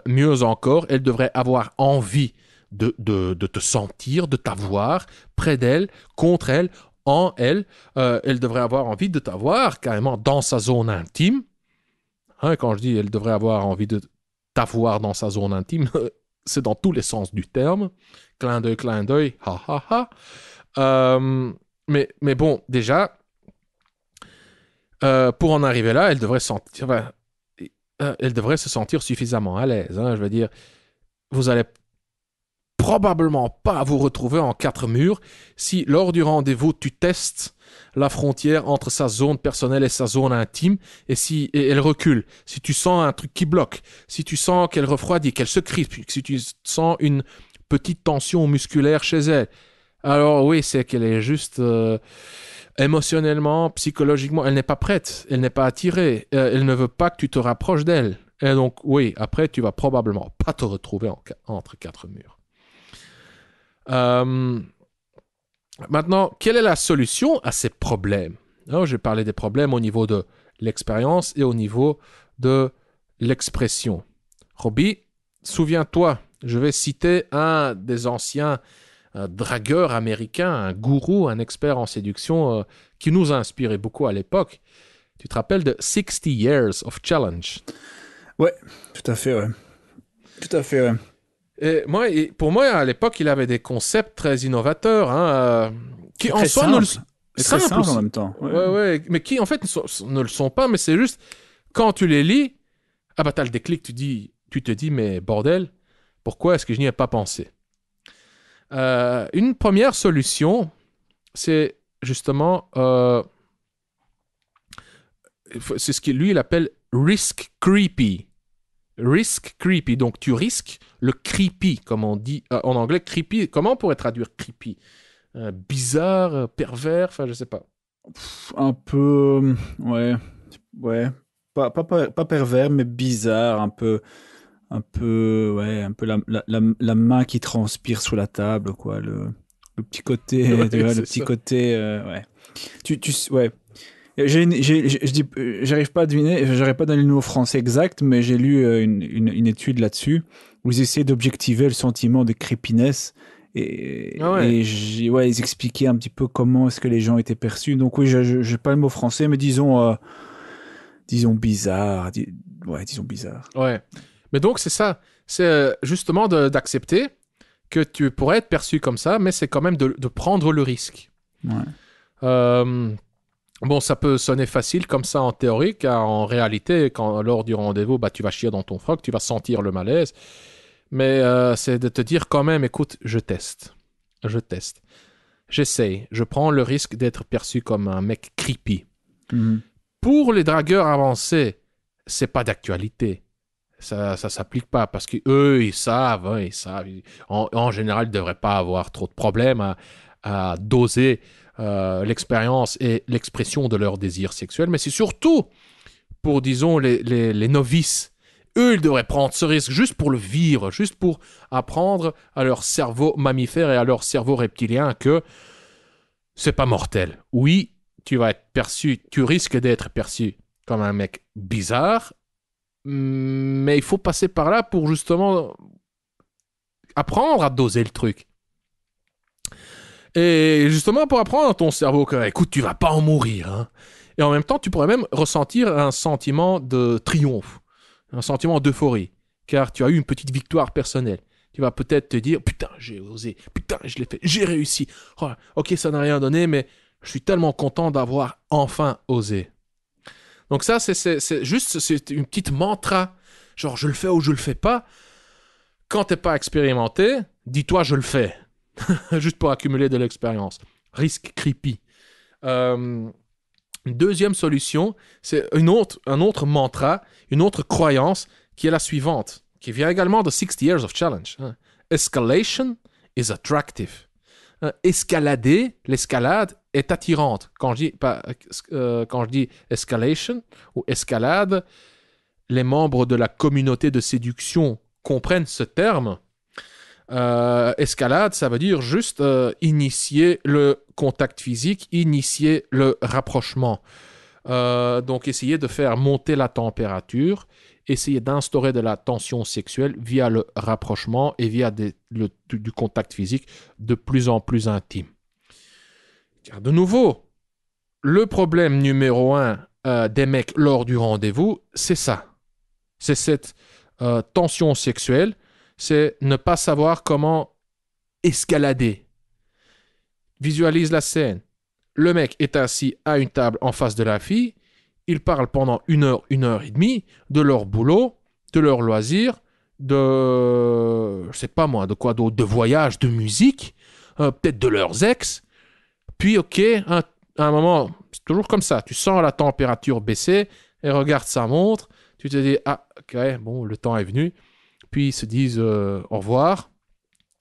Speaker 1: Mieux encore, elle devrait avoir envie de te sentir, de t'avoir près d'elle, contre elle, en elle. Elle devrait avoir envie de t'avoir carrément dans sa zone intime. Hein, quand je dis elle devrait avoir envie de t'avoir dans sa zone intime, c'est dans tous les sens du terme. Clin d'œil, ha ha ha. Mais bon, déjà, pour en arriver là, elle devrait se sentir suffisamment à l'aise. Hein, je veux dire, vous allez probablement pas vous retrouver en quatre murs si lors du rendez-vous tu testes la frontière entre sa zone personnelle et sa zone intime et elle recule, si tu sens un truc qui bloque, si tu sens qu'elle refroidit, qu'elle se crispe, si tu sens une petite tension musculaire chez elle, alors oui, c'est qu'elle est juste émotionnellement, psychologiquement, elle n'est pas prête, elle n'est pas attirée, elle ne veut pas que tu te rapproches d'elle. Et donc oui, après tu vas probablement pas te retrouver entre quatre murs. Maintenant, quelle est la solution à ces problèmes? Alors, je vais parler des problèmes au niveau de l'expérience et au niveau de l'expression. Robbie, souviens-toi, je vais citer un des anciens dragueurs américains, un gourou, un expert en séduction qui nous a inspiré beaucoup à l'époque. Tu te rappelles de 60 Years of Challenge?
Speaker 2: Ouais, tout à fait, ouais. Tout à fait, ouais.
Speaker 1: Et pour moi, à l'époque, il avait des concepts très innovateurs, hein, qui en soi
Speaker 2: très simple en même temps.
Speaker 1: Ouais, mais qui en fait ne le sont pas, mais c'est juste, quand tu les lis, ah bah t'as le déclic, tu te dis, mais bordel, pourquoi est-ce que je n'y ai pas pensé? Une première solution, c'est justement, c'est ce qu'il lui il appelle risk creepy. Risk creepy, donc tu risques le creepy, comme on dit en anglais. Creepy, comment on pourrait traduire creepy? Bizarre, pervers, enfin je sais pas.
Speaker 2: Un peu, ouais, pas pervers, mais bizarre, un peu, ouais, un peu la main qui transpire sous la table, quoi, le petit côté,
Speaker 1: Ouais,
Speaker 2: tu vois, le
Speaker 1: c'est
Speaker 2: petit
Speaker 1: ça.
Speaker 2: côté, ouais. Ouais. J'arrive pas à deviner, j'arrive pas à donner le mot français exact, mais j'ai lu une étude là-dessus où ils essaient d'objectiver le sentiment de creepiness
Speaker 1: Ah ouais.
Speaker 2: ouais, ils expliquaient un petit peu comment est-ce que les gens étaient perçus. Donc oui, j'ai pas le mot français, mais disons bizarre, ouais, disons bizarre.
Speaker 1: Ouais. Mais donc c'est ça. C'est justement d'accepter que tu pourrais être perçu comme ça, mais c'est quand même de prendre le risque.
Speaker 2: Ouais.
Speaker 1: Bon, ça peut sonner facile comme ça en théorie, car en réalité, lors du rendez-vous, bah, tu vas chier dans ton froc, tu vas sentir le malaise. Mais c'est de te dire quand même, écoute, je teste. J'essaye. Je prends le risque d'être perçu comme un mec creepy.
Speaker 2: Mhm.
Speaker 1: Pour les dragueurs avancés, c'est pas d'actualité. Ça s'applique pas parce qu'eux, ils savent. Hein, ils savent. En général, ils ne devraient pas avoir trop de problèmes à doser l'expérience et l'expression de leur désir sexuel. Mais c'est surtout pour, disons, les novices. Eux, ils devraient prendre ce risque juste pour le vivre, juste pour apprendre à leur cerveau mammifère et à leur cerveau reptilien que c'est pas mortel. Oui, tu vas être perçu, tu risques d'être perçu comme un mec bizarre, mais il faut passer par là pour justement apprendre à doser le truc. Et justement pour apprendre à ton cerveau que, écoute, tu vas pas en mourir. Hein. Et en même temps, tu pourrais même ressentir un sentiment de triomphe, un sentiment d'euphorie, car tu as eu une petite victoire personnelle. Tu vas peut-être te dire, putain, j'ai osé, putain, je l'ai fait, j'ai réussi. Oh, ok, ça n'a rien donné, mais je suis tellement content d'avoir enfin osé. Donc ça, c'est juste c'est une petite mantra, genre je le fais ou je le fais pas. Quand t'es pas expérimenté, dis-toi je le fais, juste pour accumuler de l'expérience. Risque creepy. Une deuxième solution, c'est un autre mantra, une autre croyance qui est la suivante, qui vient également de 60 Years of Challenge. Escalation is attractive. L'escalade est attirante. Quand je dis escalation ou escalade, les membres de la communauté de séduction comprennent ce terme. Escalade, ça veut dire juste initier le contact physique, initier le rapprochement. Donc essayer de faire monter la température essayer d'instaurer de la tension sexuelle via le rapprochement et via du contact physique de plus en plus intime. Car de nouveau, le problème numéro 1 des mecs lors du rendez-vous, c'est ça. C'est cette tension sexuelle, c'est ne pas savoir comment escalader. Visualise la scène. Le mec est assis à une table en face de la fille. Ils parlent pendant 1 heure et demie de leur boulot, de leurs loisirs, je sais pas moi, de quoi d'autre, de voyage, de musique, peut-être de leurs ex. Puis, à un moment, c'est toujours comme ça. Tu sens la température baisser et regarde sa montre. Tu te dis, ah, ok, bon, le temps est venu. Puis ils se disent au revoir.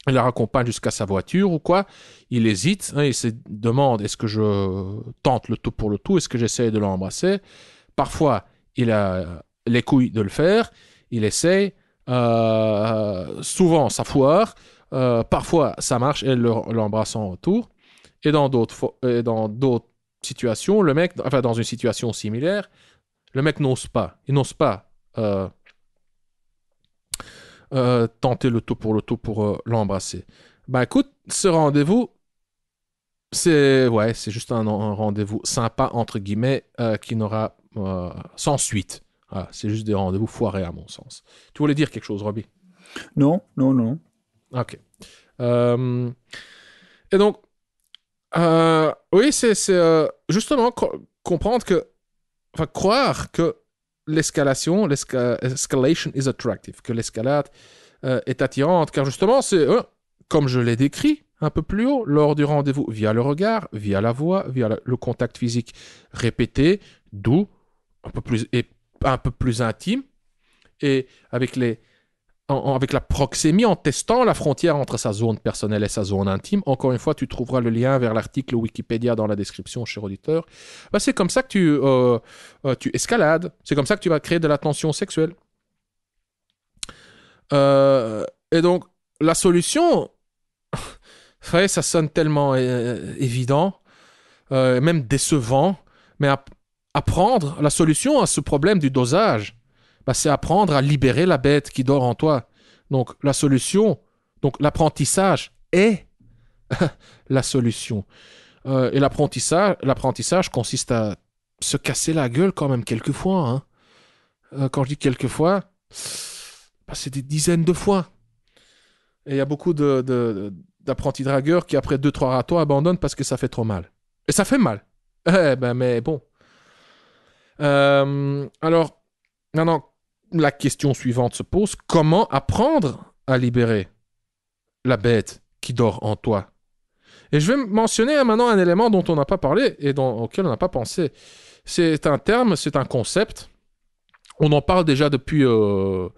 Speaker 1: Il la raccompagne jusqu'à sa voiture ou quoi. Il hésite. Il se demande, est-ce que je tente le tout pour le tout? Est-ce que j'essaye de l'embrasser? Parfois, il a les couilles de le faire. Il essaye. Souvent, ça foire. Parfois, ça marche et elle l'embrasse en retour. Et dans d'autres situations, le mec, enfin dans une situation similaire, le mec n'ose pas. Il n'ose pas tenter le tout pour l'embrasser. Ben écoute, ce rendez-vous, c'est juste un rendez-vous sympa, entre guillemets, qui n'aura sans suite. Voilà, c'est juste des rendez-vous foirés à mon sens. Tu voulais dire quelque chose, Robbie?
Speaker 2: Non.
Speaker 1: Ok. Et donc, oui, c'est justement comprendre que, enfin, croire que l'escalation is attractive, que l'escalade est attirante, car justement, c'est, comme je l'ai décrit un peu plus haut, lors du rendez-vous, via le regard, via la voix, via le contact physique répété, doux, un peu plus intime, et avec la proxémie, en testant la frontière entre sa zone personnelle et sa zone intime. Encore une fois, tu trouveras le lien vers l'article Wikipédia dans la description, cher auditeur. C'est comme ça que tu escalades. C'est comme ça que tu vas créer de la tension sexuelle. Et donc, la solution, ça sonne tellement évident, même décevant, mais apprendre la solution à ce problème du dosage, c'est apprendre à libérer la bête qui dort en toi. Donc, la solution, l'apprentissage est la solution. Et l'apprentissage consiste à se casser la gueule quand même quelques fois. Quand je dis quelques fois, c'est des dizaines de fois. Et il y a beaucoup d'apprentis dragueurs qui, après 2-3 râteaux, abandonnent parce que ça fait trop mal. Et ça fait mal. Mais bon. Alors, maintenant, la question suivante se pose, comment apprendre à libérer la bête qui dort en toi? Et je vais mentionner maintenant un élément dont on n'a pas parlé et auquel on n'a pas pensé. C'est un terme, c'est un concept. On en parle déjà depuis le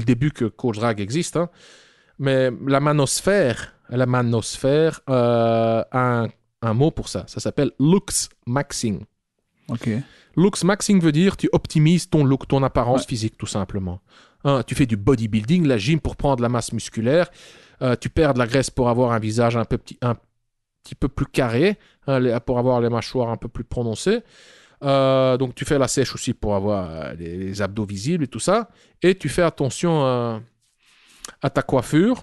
Speaker 1: début que Coach Drag existe. Mais la manosphère a un mot pour ça. Ça s'appelle looks maxing.
Speaker 2: Ok.
Speaker 1: Looks maxing veut dire tu optimises ton look, ton apparence physique, tout simplement. Tu fais du bodybuilding, la gym pour prendre la masse musculaire. Tu perds de la graisse pour avoir un visage un petit peu plus carré, pour avoir les mâchoires un peu plus prononcées. Donc tu fais la sèche aussi pour avoir les abdos visibles et tout ça. Et tu fais attention à ta coiffure,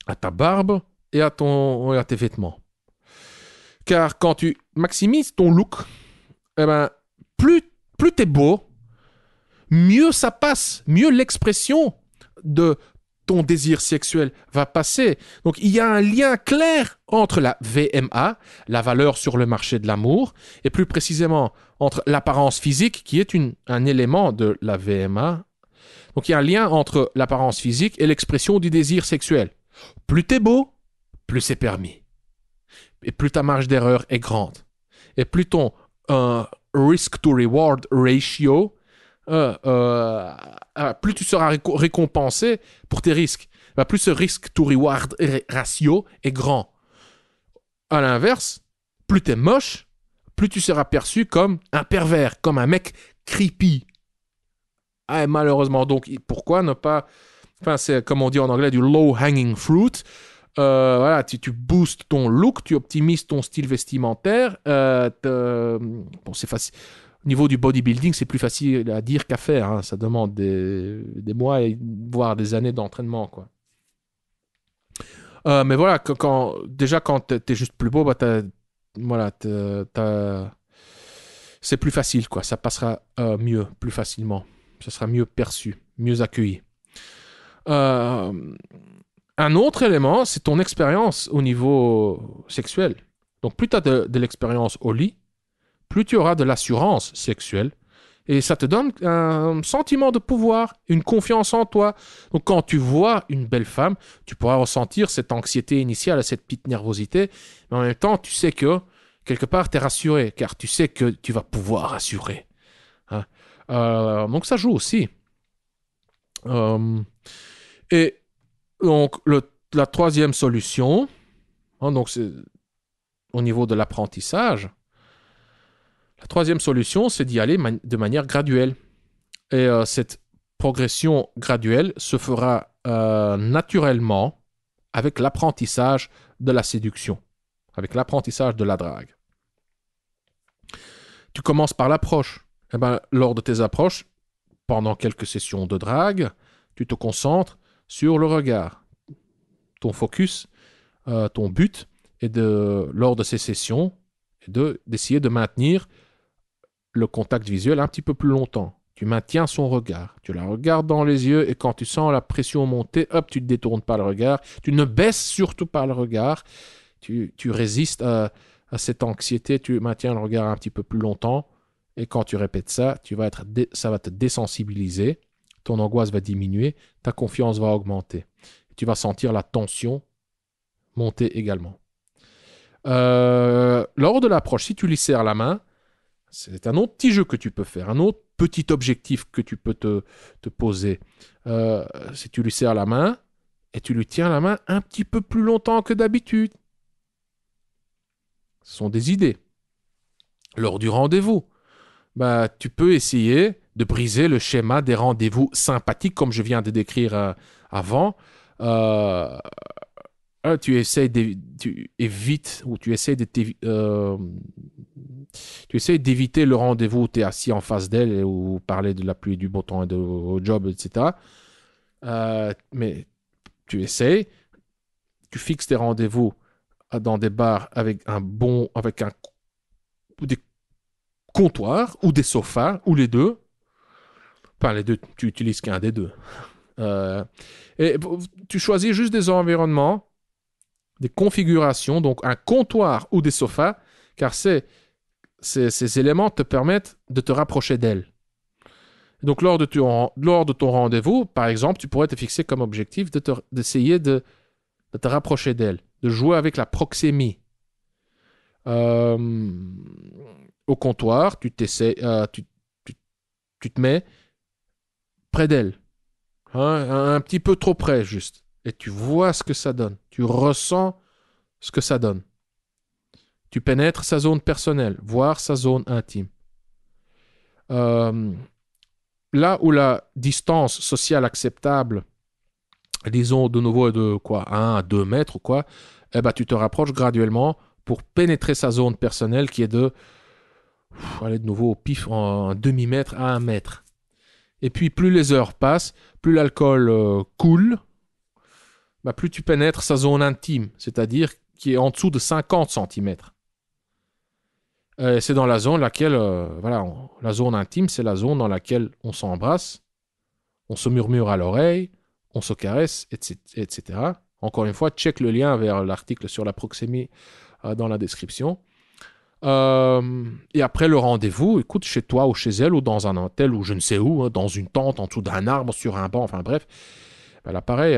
Speaker 1: à ta barbe et à tes vêtements. Car quand tu maximises ton look, plus t'es beau, mieux ça passe, mieux l'expression de ton désir sexuel va passer. Donc il y a un lien clair entre la VMA, la valeur sur le marché de l'amour, et plus précisément entre l'apparence physique, qui est un élément de la VMA. Donc il y a un lien entre l'apparence physique et l'expression du désir sexuel. Plus t'es beau, plus c'est permis. Et plus ta marge d'erreur est grande. Et plus ton risk to reward ratio, plus tu seras récompensé pour tes risques. Plus ce risk to reward ratio est grand. À l'inverse, plus t'es moche, plus tu seras perçu comme un pervers, comme un mec creepy. Malheureusement, donc pourquoi ne pas... c'est comme on dit en anglais du low hanging fruit. Tu boostes ton look, tu optimises ton style vestimentaire. C'est facile. Au niveau du bodybuilding, c'est plus facile à dire qu'à faire, hein. Ça demande des mois et voire des années d'entraînement, quoi. Mais voilà, déjà quand t'es juste plus beau, bah voilà, c'est plus facile, quoi. Ça passera mieux, plus facilement. Ça sera mieux perçu, mieux accueilli. Euh, un autre élément, c'est ton expérience au niveau sexuel. Donc plus tu as de l'expérience au lit, plus tu auras de l'assurance sexuelle. Et ça te donne un sentiment de pouvoir, une confiance en toi. Donc quand tu vois une belle femme, tu pourras ressentir cette anxiété initiale, cette petite nervosité, mais en même temps, tu sais que quelque part, tu es rassuré, car tu sais que tu vas pouvoir assurer. Hein. Donc ça joue aussi. Euh, et donc la troisième solution, hein, donc c'est au niveau de l'apprentissage, la troisième solution, c'est d'y aller de manière graduelle. Et cette progression graduelle se fera naturellement avec l'apprentissage de la séduction, avec l'apprentissage de la drague. Tu commences par l'approche. Eh ben, lors de tes approches, pendant quelques sessions de drague, tu te concentres sur le regard. Ton focus, ton but est lors de ces sessions, d'essayer de maintenir le contact visuel un petit peu plus longtemps. Tu maintiens son regard. Tu la regardes dans les yeux et quand tu sens la pression monter, hop, tu ne te détournes pas le regard. Tu ne baisses surtout pas le regard. Tu résistes à cette anxiété. Tu maintiens le regard un petit peu plus longtemps. Et quand tu répètes ça, ça va te désensibiliser. Ton angoisse va diminuer. Ta confiance va augmenter. Tu vas sentir la tension monter également. Lors de l'approche, si tu lui serres la main, c'est un autre petit jeu que tu peux faire, un autre petit objectif que tu peux te poser. Si tu lui serres la main et tu lui tiens la main un petit peu plus longtemps que d'habitude. Ce sont des idées. Lors du rendez-vous, bah, tu peux essayer de briser le schéma des rendez-vous sympathiques comme je viens de décrire avant. Tu essayes tu évites ou tu essayes d'éviter le rendez-où où tu es assis en face d'elle et où vous parlez de la pluie, du beau temps et au job, etc. Mais tu essayes, tu fixes tes rendez-vous dans des bars avec des comptoirs ou des sofas ou les deux. Enfin, les deux, tu utilises qu'un des deux. Et tu choisis juste des environnements, des configurations, donc un comptoir ou des sofas, car ces éléments te permettent de te rapprocher d'elle. Donc, lors de ton rendez-vous, par exemple, tu pourrais te fixer comme objectif d'essayer de te rapprocher d'elle, de jouer avec la proxémie. Au comptoir, tu te mets près d'elle, hein, un petit peu trop près juste, et tu vois ce que ça donne. Tu ressens ce que ça donne. Tu pénètres sa zone personnelle, voire sa zone intime. Là où la distance sociale acceptable, disons de nouveau de 1 à 2 mètres ou quoi, eh ben, tu te rapproches graduellement pour pénétrer sa zone personnelle qui est allez de nouveau au pif, en demi-mètre à 1 mètre. Et puis plus les heures passent, plus l'alcool coule, bah, plus tu pénètres sa zone intime, c'est-à-dire qui est en dessous de 50 cm. C'est dans la zone la zone intime, c'est la zone dans laquelle on s'embrasse, on se murmure à l'oreille, on se caresse, etc. Encore une fois, check le lien vers l'article sur la proxémie dans la description. Et après le rendez-vous, écoute, chez toi ou chez elle ou dans un hôtel ou je ne sais où, dans une tente, en dessous d'un arbre, sur un banc, enfin bref, ben là pareil,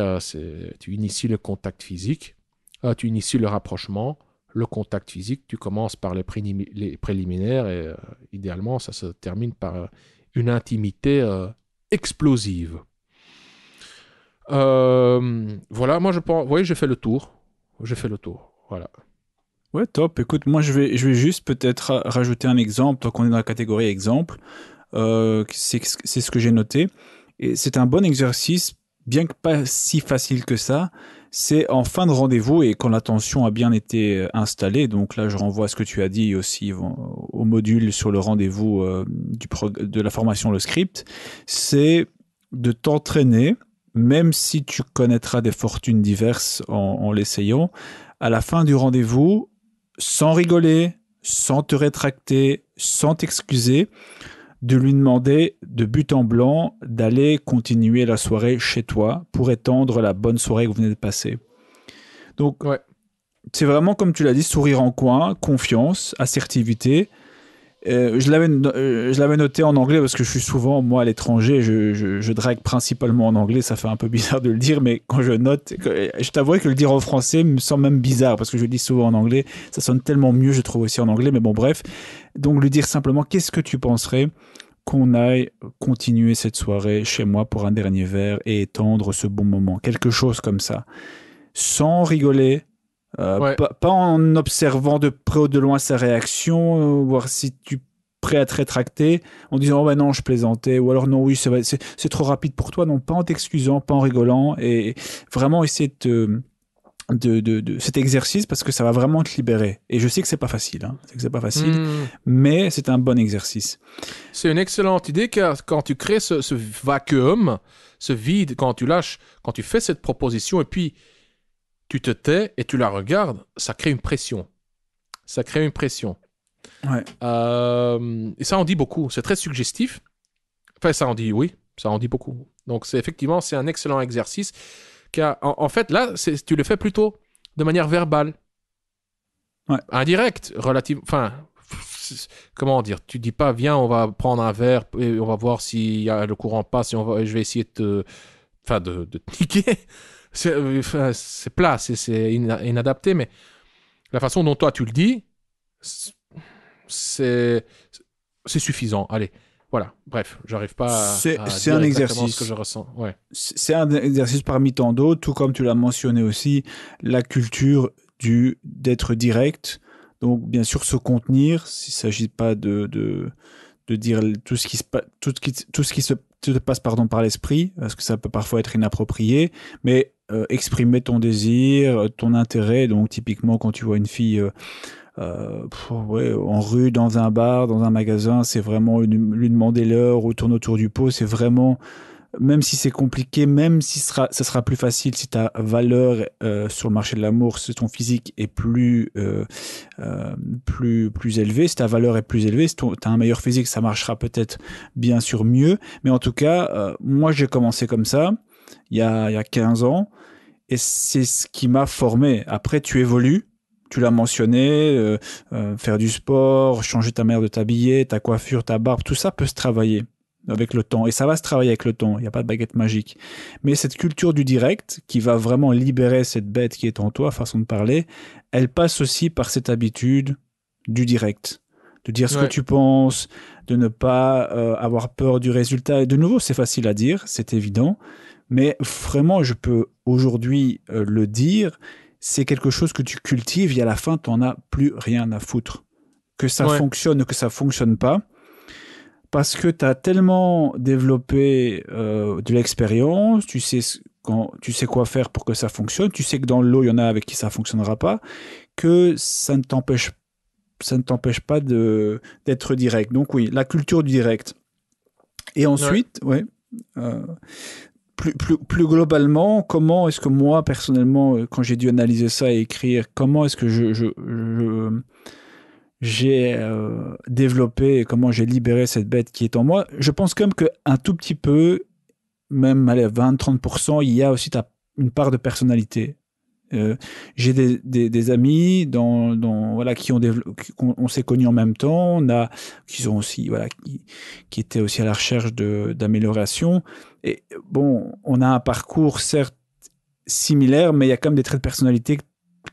Speaker 1: tu inities le contact physique, tu inities le rapprochement, le contact physique, tu commences par les préliminaires et idéalement ça se termine par une intimité explosive. Voilà, moi je pense, vous voyez, j'ai fait le tour, voilà.
Speaker 2: Ouais, top. Écoute, moi je vais juste peut-être rajouter un exemple, tant qu'on est dans la catégorie exemple. C'est ce que j'ai noté. Et c'est un bon exercice bien que pas si facile que ça, c'est en fin de rendez-vous et quand la tension a bien été installée. Donc là, je renvoie à ce que tu as dit aussi au module sur le rendez-vous de la formation, le script. C'est de t'entraîner, même si tu connaîtras des fortunes diverses en l'essayant, à la fin du rendez-vous, sans rigoler, sans te rétracter, sans t'excuser, de lui demander de but en blanc d'aller continuer la soirée chez toi pour étendre la bonne soirée que vous venez de passer. Donc, c'est vraiment, comme tu l'as dit, sourire en coin, confiance, assertivité. Je l'avais noté en anglais parce que je suis souvent, moi, à l'étranger, je drague principalement en anglais, ça fait un peu bizarre de le dire, mais quand je note, je t'avoue que le dire en français me semble même bizarre parce que je le dis souvent en anglais, ça sonne tellement mieux, je trouve aussi en anglais, mais bon, bref. Donc, lui dire simplement, qu'est-ce que tu penserais qu'on aille continuer cette soirée chez moi pour un dernier verre et étendre ce bon moment, quelque chose comme ça, sans rigoler, pas en observant de près ou de loin sa réaction, voir si tu es prêt à te rétracter, en disant oh ben non je plaisantais, ou alors non oui c'est trop rapide pour toi, non, pas en t'excusant, pas en rigolant, et vraiment essayer de cet exercice parce que ça va vraiment te libérer. Et je sais que c'est pas facile, mais c'est un bon exercice.
Speaker 1: C'est une excellente idée car quand tu crées ce vacuum, ce vide, quand tu lâches, quand tu fais cette proposition et puis tu te tais et tu la regardes, ça crée une pression. Ça crée une pression.
Speaker 2: Ouais.
Speaker 1: Et ça en dit beaucoup. C'est très suggestif. Enfin, ça en dit, oui, ça en dit beaucoup. Donc, effectivement, c'est un excellent exercice. Car, en fait, là, tu le fais plutôt de manière verbale.
Speaker 2: Ouais.
Speaker 1: Indirecte, relative. Enfin, comment dire? Tu dis pas, viens, on va prendre un verre et on va voir si le courant passe et je vais essayer de te niquer. C'est plat, c'est inadapté, mais la façon dont toi tu le dis, c'est suffisant. Allez, voilà. Bref, j'arrive pas à
Speaker 2: c'est
Speaker 1: dire
Speaker 2: un
Speaker 1: exactement
Speaker 2: exercice.
Speaker 1: ce que je ressens. Ouais.
Speaker 2: C'est un exercice parmi tant d'autres, tout comme tu l'as mentionné aussi, la culture d'être direct. Donc, bien sûr, se contenir, s'il ne s'agit pas de dire tout ce qui se passe par l'esprit, parce que ça peut parfois être inapproprié, mais exprimer ton désir, ton intérêt. Donc, typiquement, quand tu vois une fille en rue, dans un bar, dans un magasin, c'est vraiment lui demander l'heure ou tourner autour du pot, c'est vraiment... Même si c'est compliqué, même si ça sera plus facile si ta valeur sur le marché de l'amour, si ton physique est plus élevé, si ta valeur est plus élevée, si tu as un meilleur physique, ça marchera peut-être bien sûr mieux. Mais en tout cas, moi j'ai commencé comme ça il y a 15 ans et c'est ce qui m'a formé. Après, tu évolues. Tu l'as mentionné, faire du sport, changer ta manière de t'habiller, ta coiffure, ta barbe, tout ça peut se travailler avec le temps. Et ça va se travailler avec le temps. Il n'y a pas de baguette magique. Mais cette culture du direct, qui va vraiment libérer cette bête qui est en toi, façon de parler, elle passe aussi par cette habitude du direct. De dire ce que tu penses, de ne pas avoir peur du résultat. Et de nouveau, c'est facile à dire, c'est évident. Mais vraiment, je peux aujourd'hui le dire, c'est quelque chose que tu cultives et à la fin, tu n'en as plus rien à foutre. Que ça fonctionne ou que ça ne fonctionne pas. Parce que tu as tellement développé de l'expérience, tu sais quoi faire pour que ça fonctionne, tu sais que dans l'eau, il y en a avec qui ça ne fonctionnera pas, que ça ne t'empêche pas d'être direct. Donc oui, la culture du direct. Et ensuite, plus globalement, comment est-ce que moi, personnellement, quand j'ai dû analyser ça et écrire, comment est-ce que j'ai développé, comment j'ai libéré cette bête qui est en moi, je pense quand même qu'un tout petit peu, même 20-30%, il y a aussi une part de personnalité. J'ai des amis qui on s'est connus en même temps, qui étaient aussi à la recherche d'amélioration. Et bon, on a un parcours certes similaire, mais il y a quand même des traits de personnalité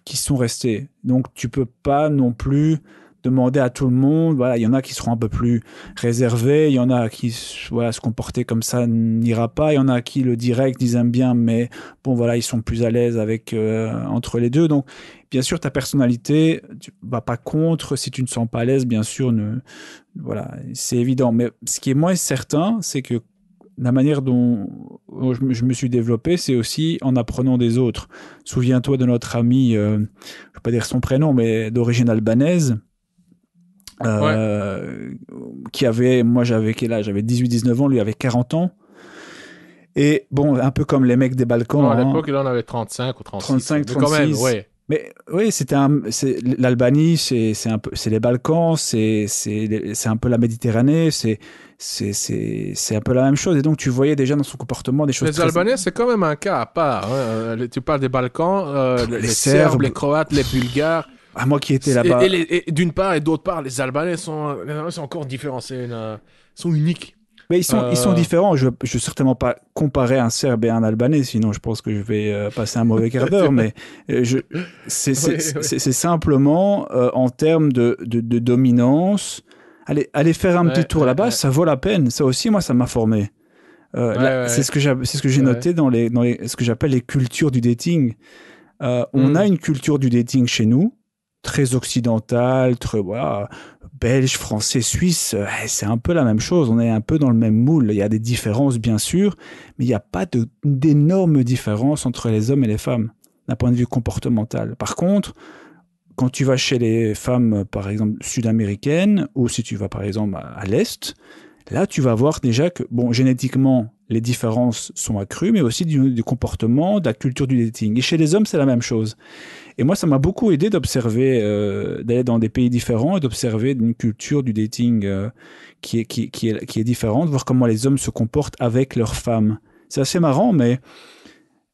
Speaker 2: qui sont restés. Donc tu peux pas non plus demander à tout le monde. Voilà, il y en a qui seront un peu plus réservés, il y en a qui se comporter comme ça n'ira pas, il y en a qui le direct ils aiment bien, mais bon voilà, ils sont plus à l'aise avec entre les deux. Donc bien sûr ta personnalité, tu vas pas contre si tu ne sens pas à l'aise, bien sûr, voilà, c'est évident. Mais ce qui est moins certain, c'est que la manière dont je me suis développé, c'est aussi en apprenant des autres. Souviens-toi de notre ami, je ne vais pas dire son prénom, mais d'origine albanaise,
Speaker 1: Ouais.
Speaker 2: qui avait, moi j'avais quel âge? J'avais 18-19 ans, lui avait 40 ans. Et bon, un peu comme les mecs des
Speaker 1: Non,
Speaker 2: Balkans,
Speaker 1: à
Speaker 2: hein,
Speaker 1: l'époque, il en avait 35 ou 36.
Speaker 2: 35,
Speaker 1: Mais quand même,
Speaker 2: 36.
Speaker 1: ouais.
Speaker 2: Mais oui, l'Albanie, c'est un peu, c'est les Balkans, c'est un peu la Méditerranée, c'est un peu la même chose. Et donc, tu voyais déjà dans son comportement des choses
Speaker 1: Les
Speaker 2: très.
Speaker 1: Albanais, c'est quand même un cas à part, hein. Tu parles des Balkans,
Speaker 2: Les
Speaker 1: les Serbes, les
Speaker 2: Serbes,
Speaker 1: Croates, les Bulgares.
Speaker 2: à moi qui étais
Speaker 1: Et,
Speaker 2: là-bas,
Speaker 1: d'une part et d'autre part, les Albanais sont encore différents. Sont uniques.
Speaker 2: mais ils sont
Speaker 1: Euh,
Speaker 2: différents. Je ne veux certainement pas comparer un Serbe et un Albanais, sinon je pense que je vais passer un mauvais quart d'heure. Mais je,
Speaker 1: oui, oui.
Speaker 2: c'est simplement en termes de dominance. Aller faire un petit
Speaker 1: Ouais,
Speaker 2: tour
Speaker 1: ouais,
Speaker 2: là-bas,
Speaker 1: ouais.
Speaker 2: ça vaut la peine. Ça aussi, moi, ça m'a formé.
Speaker 1: Ouais,
Speaker 2: C'est
Speaker 1: ouais,
Speaker 2: ce que j'ai
Speaker 1: ouais.
Speaker 2: noté ce que j'appelle les cultures du dating. On a
Speaker 1: Hmm.
Speaker 2: une culture du dating chez nous, très occidentale, très voilà, belge, français, suisse. C'est un peu la même chose. On est un peu dans le même moule. Il y a des différences, bien sûr, mais il n'y a pas d'énormes différences entre les hommes et les femmes d'un point de vue comportemental. Par contre, quand tu vas chez les femmes, par exemple, sud-américaines, ou si tu vas, par exemple, à l'Est, là, tu vas voir déjà que, bon, génétiquement, les différences sont accrues, mais aussi du comportement, de la culture du dating. Et chez les hommes, c'est la même chose. Et moi, ça m'a beaucoup aidé d'observer, d'aller dans des pays différents et d'observer une culture du dating qui est différente, voir comment les hommes se comportent avec leurs femmes. C'est assez marrant, mais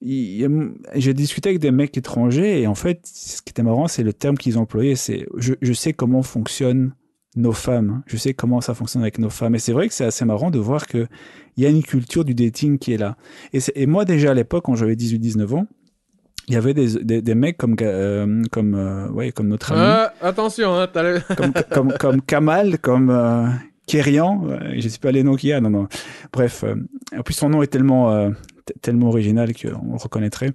Speaker 2: j'ai discuté avec des mecs étrangers et en fait, ce qui était marrant, c'est le terme qu'ils employaient, c'est je sais comment fonctionnent nos femmes, je sais comment ça fonctionne avec nos femmes. Et c'est vrai que c'est assez marrant de voir qu'il y a une culture du dating qui est là. Et moi, déjà à l'époque, quand j'avais 18-19 ans, il y avait des mecs comme notre ami,
Speaker 1: Attention, hein,
Speaker 2: comme Kamal, comme Kerian, je ne sais pas les noms qu'il y a, non, non. Bref, en plus son nom est tellement original qu'on le reconnaîtrait.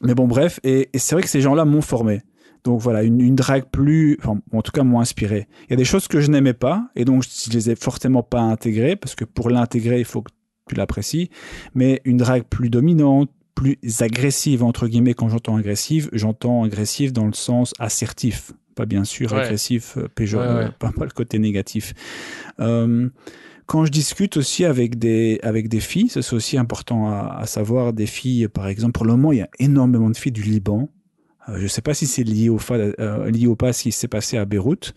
Speaker 2: Mais bon, bref, et c'est vrai que ces gens-là m'ont formé. Donc voilà, une drague plus, enfin, en tout cas moins inspirée. Il y a des choses que je n'aimais pas, et donc je les ai fortement pas intégrées, parce que pour l'intégrer, il faut que tu l'apprécies. Mais une drague plus dominante, plus agressive, entre guillemets, quand j'entends agressive dans le sens assertif. Pas bien sûr
Speaker 1: ouais,
Speaker 2: agressif,
Speaker 1: ouais, ouais.
Speaker 2: pas le côté négatif. Euh, quand je discute aussi avec des filles, ça c'est aussi important à savoir, des filles, par exemple, pour le moment, il y a énormément de filles du Liban. Je ne sais pas si c'est lié lié ou pas à ce qui s'est passé à Beyrouth,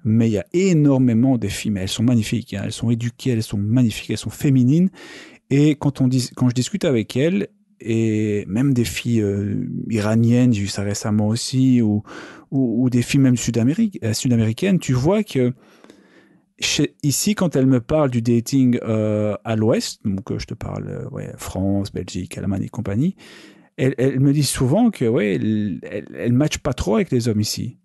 Speaker 2: mais il y a énormément de filles, mais elles sont magnifiques, hein, elles sont éduquées, elles sont magnifiques, elles sont féminines. Et quand je discute avec elles, et même des filles iraniennes, j'ai vu ça récemment aussi, ou des filles même sud-américaines, tu vois que ici, quand elles me parlent du dating à l'Ouest, donc je te parle France, Belgique, Allemagne et compagnie, elles me disent souvent que ouais, elles matchent pas trop avec les hommes ici.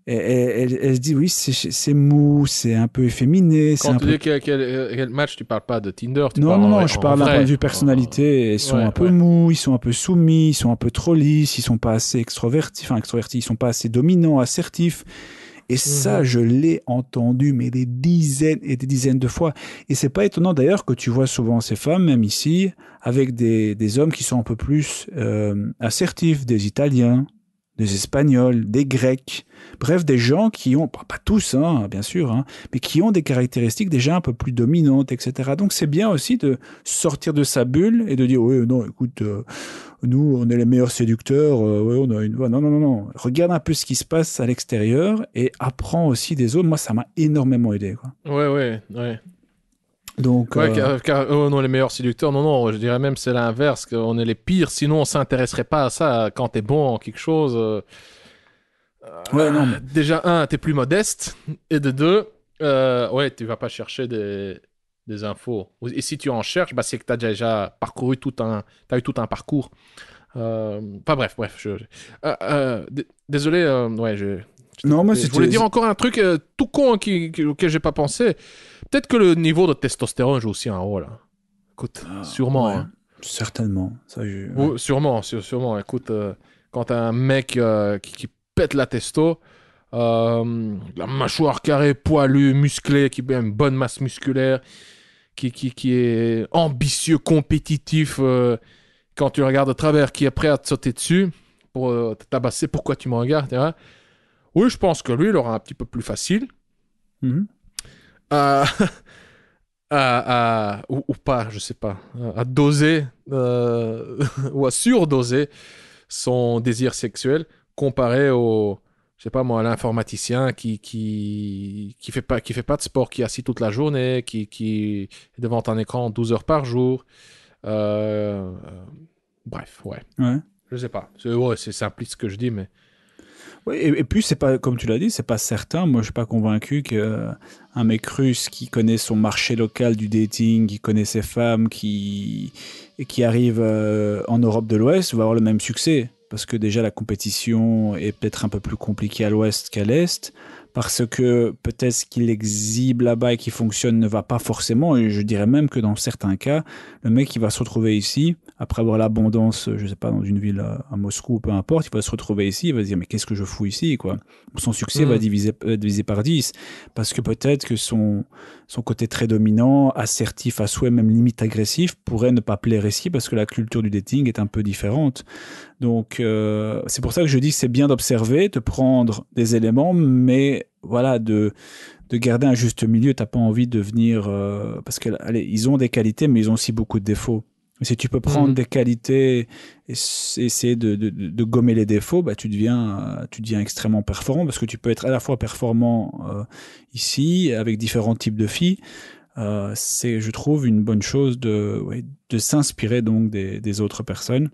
Speaker 2: Elle se dit oui, c'est mou, c'est un peu efféminé, c'est
Speaker 1: Quand
Speaker 2: un
Speaker 1: tu
Speaker 2: peu.
Speaker 1: dis quel match, tu parles pas de Tinder, tu
Speaker 2: Non,
Speaker 1: parles
Speaker 2: non, non, je
Speaker 1: en
Speaker 2: parle d'un point de
Speaker 1: vrai.
Speaker 2: vue personnalité. Ils sont
Speaker 1: Ouais,
Speaker 2: un peu
Speaker 1: ouais.
Speaker 2: mous, ils sont un peu soumis, ils sont un peu trop lisses, ils sont pas assez extrovertis, ils sont pas assez dominants, assertifs. Et ça,
Speaker 1: Mhm.
Speaker 2: je l'ai entendu, mais des dizaines et des dizaines de fois. Et c'est pas étonnant d'ailleurs que tu vois souvent ces femmes, même ici, avec des hommes qui sont un peu plus assertifs, des Italiens, des Espagnols, des Grecs, bref, des gens qui ont, pas tous, hein, bien sûr, hein, mais qui ont des caractéristiques déjà un peu plus dominantes, etc. Donc c'est bien aussi de sortir de sa bulle et de dire, oui, non, écoute, nous, on est les meilleurs séducteurs, ouais, on a une voix. Non, non, non, non. Regarde un peu ce qui se passe à l'extérieur et apprends aussi des autres. Moi, ça m'a énormément aidé, quoi.
Speaker 1: Ouais, ouais, ouais.
Speaker 2: Donc,
Speaker 1: Ouais, car on est les meilleurs séducteurs. Non, non, je dirais même c'est l'inverse, qu'on est les pires. Sinon, on s'intéresserait pas à ça. Quand t'es bon en quelque chose,
Speaker 2: ouais, non, mais
Speaker 1: déjà, un, t'es plus modeste. Et de deux, ouais, tu vas pas chercher des infos. Et si tu en cherches, bah, c'est que t'as déjà parcouru t'as eu tout un parcours. Enfin bref. Désolé, ouais, je t'ai
Speaker 2: non, moi,
Speaker 1: coupé. Je voulais
Speaker 2: c'était.
Speaker 1: dire encore un truc tout con auquel j'ai pas pensé. Peut-être que le niveau de testostérone joue aussi un rôle, hein. Écoute, sûrement,
Speaker 2: Ouais,
Speaker 1: hein.
Speaker 2: certainement. Ça, ouais.
Speaker 1: Oh, sûrement. Écoute, quand t'as un mec qui pète la testo, la mâchoire carrée, poilue, musclée, qui a une bonne masse musculaire, qui est ambitieux, compétitif, quand tu le regardes de travers, qui est prêt à te sauter dessus pour te tabasser, pourquoi tu me regardes, etc. Oui, je pense que lui, il aura un petit peu plus facile.
Speaker 2: Mhm.
Speaker 1: À, ou pas, je sais pas, à doser ou à surdoser son désir sexuel comparé au, je sais pas moi, à l'informaticien qui fait pas de sport, qui est assis toute la journée, qui est devant un écran 12 heures par jour. Bref, ouais.
Speaker 2: Ouais.
Speaker 1: Je sais pas. C'est simpliste ce que je dis, mais...
Speaker 2: Oui, et puis c'est pas, comme tu l'as dit, c'est pas certain. Moi, je suis pas convaincu que un mec russe qui connaît son marché local du dating, qui connaît ses femmes, qui arrive en Europe de l'Ouest, va avoir le même succès. Parce que déjà, la compétition est peut-être un peu plus compliquée à l'Ouest qu'à l'Est. Parce que peut-être ce qu'il exhibe là-bas et qui fonctionne ne va pas forcément. Et je dirais même que dans certains cas, le mec qui va se retrouver ici, après avoir l'abondance, je sais pas, dans une ville à Moscou, peu importe, il va se retrouver ici, il va se dire, mais qu'est-ce que je fous ici, quoi. Son succès va diviser par 10. Parce que peut-être que son côté très dominant, assertif à souhait, même limite agressif, pourrait ne pas plaire ici parce que la culture du dating est un peu différente. Donc, c'est pour ça que je dis que c'est bien d'observer, de prendre des éléments, mais voilà, de garder un juste milieu. T'as pas envie de venir... parce que, allez, ils ont des qualités, mais ils ont aussi beaucoup de défauts. Et si tu peux prendre des qualités et essayer de gommer les défauts, bah, tu deviens extrêmement performant parce que tu peux être à la fois performant ici, avec différents types de filles. C'est, je trouve, une bonne chose de s'inspirer donc des autres personnes.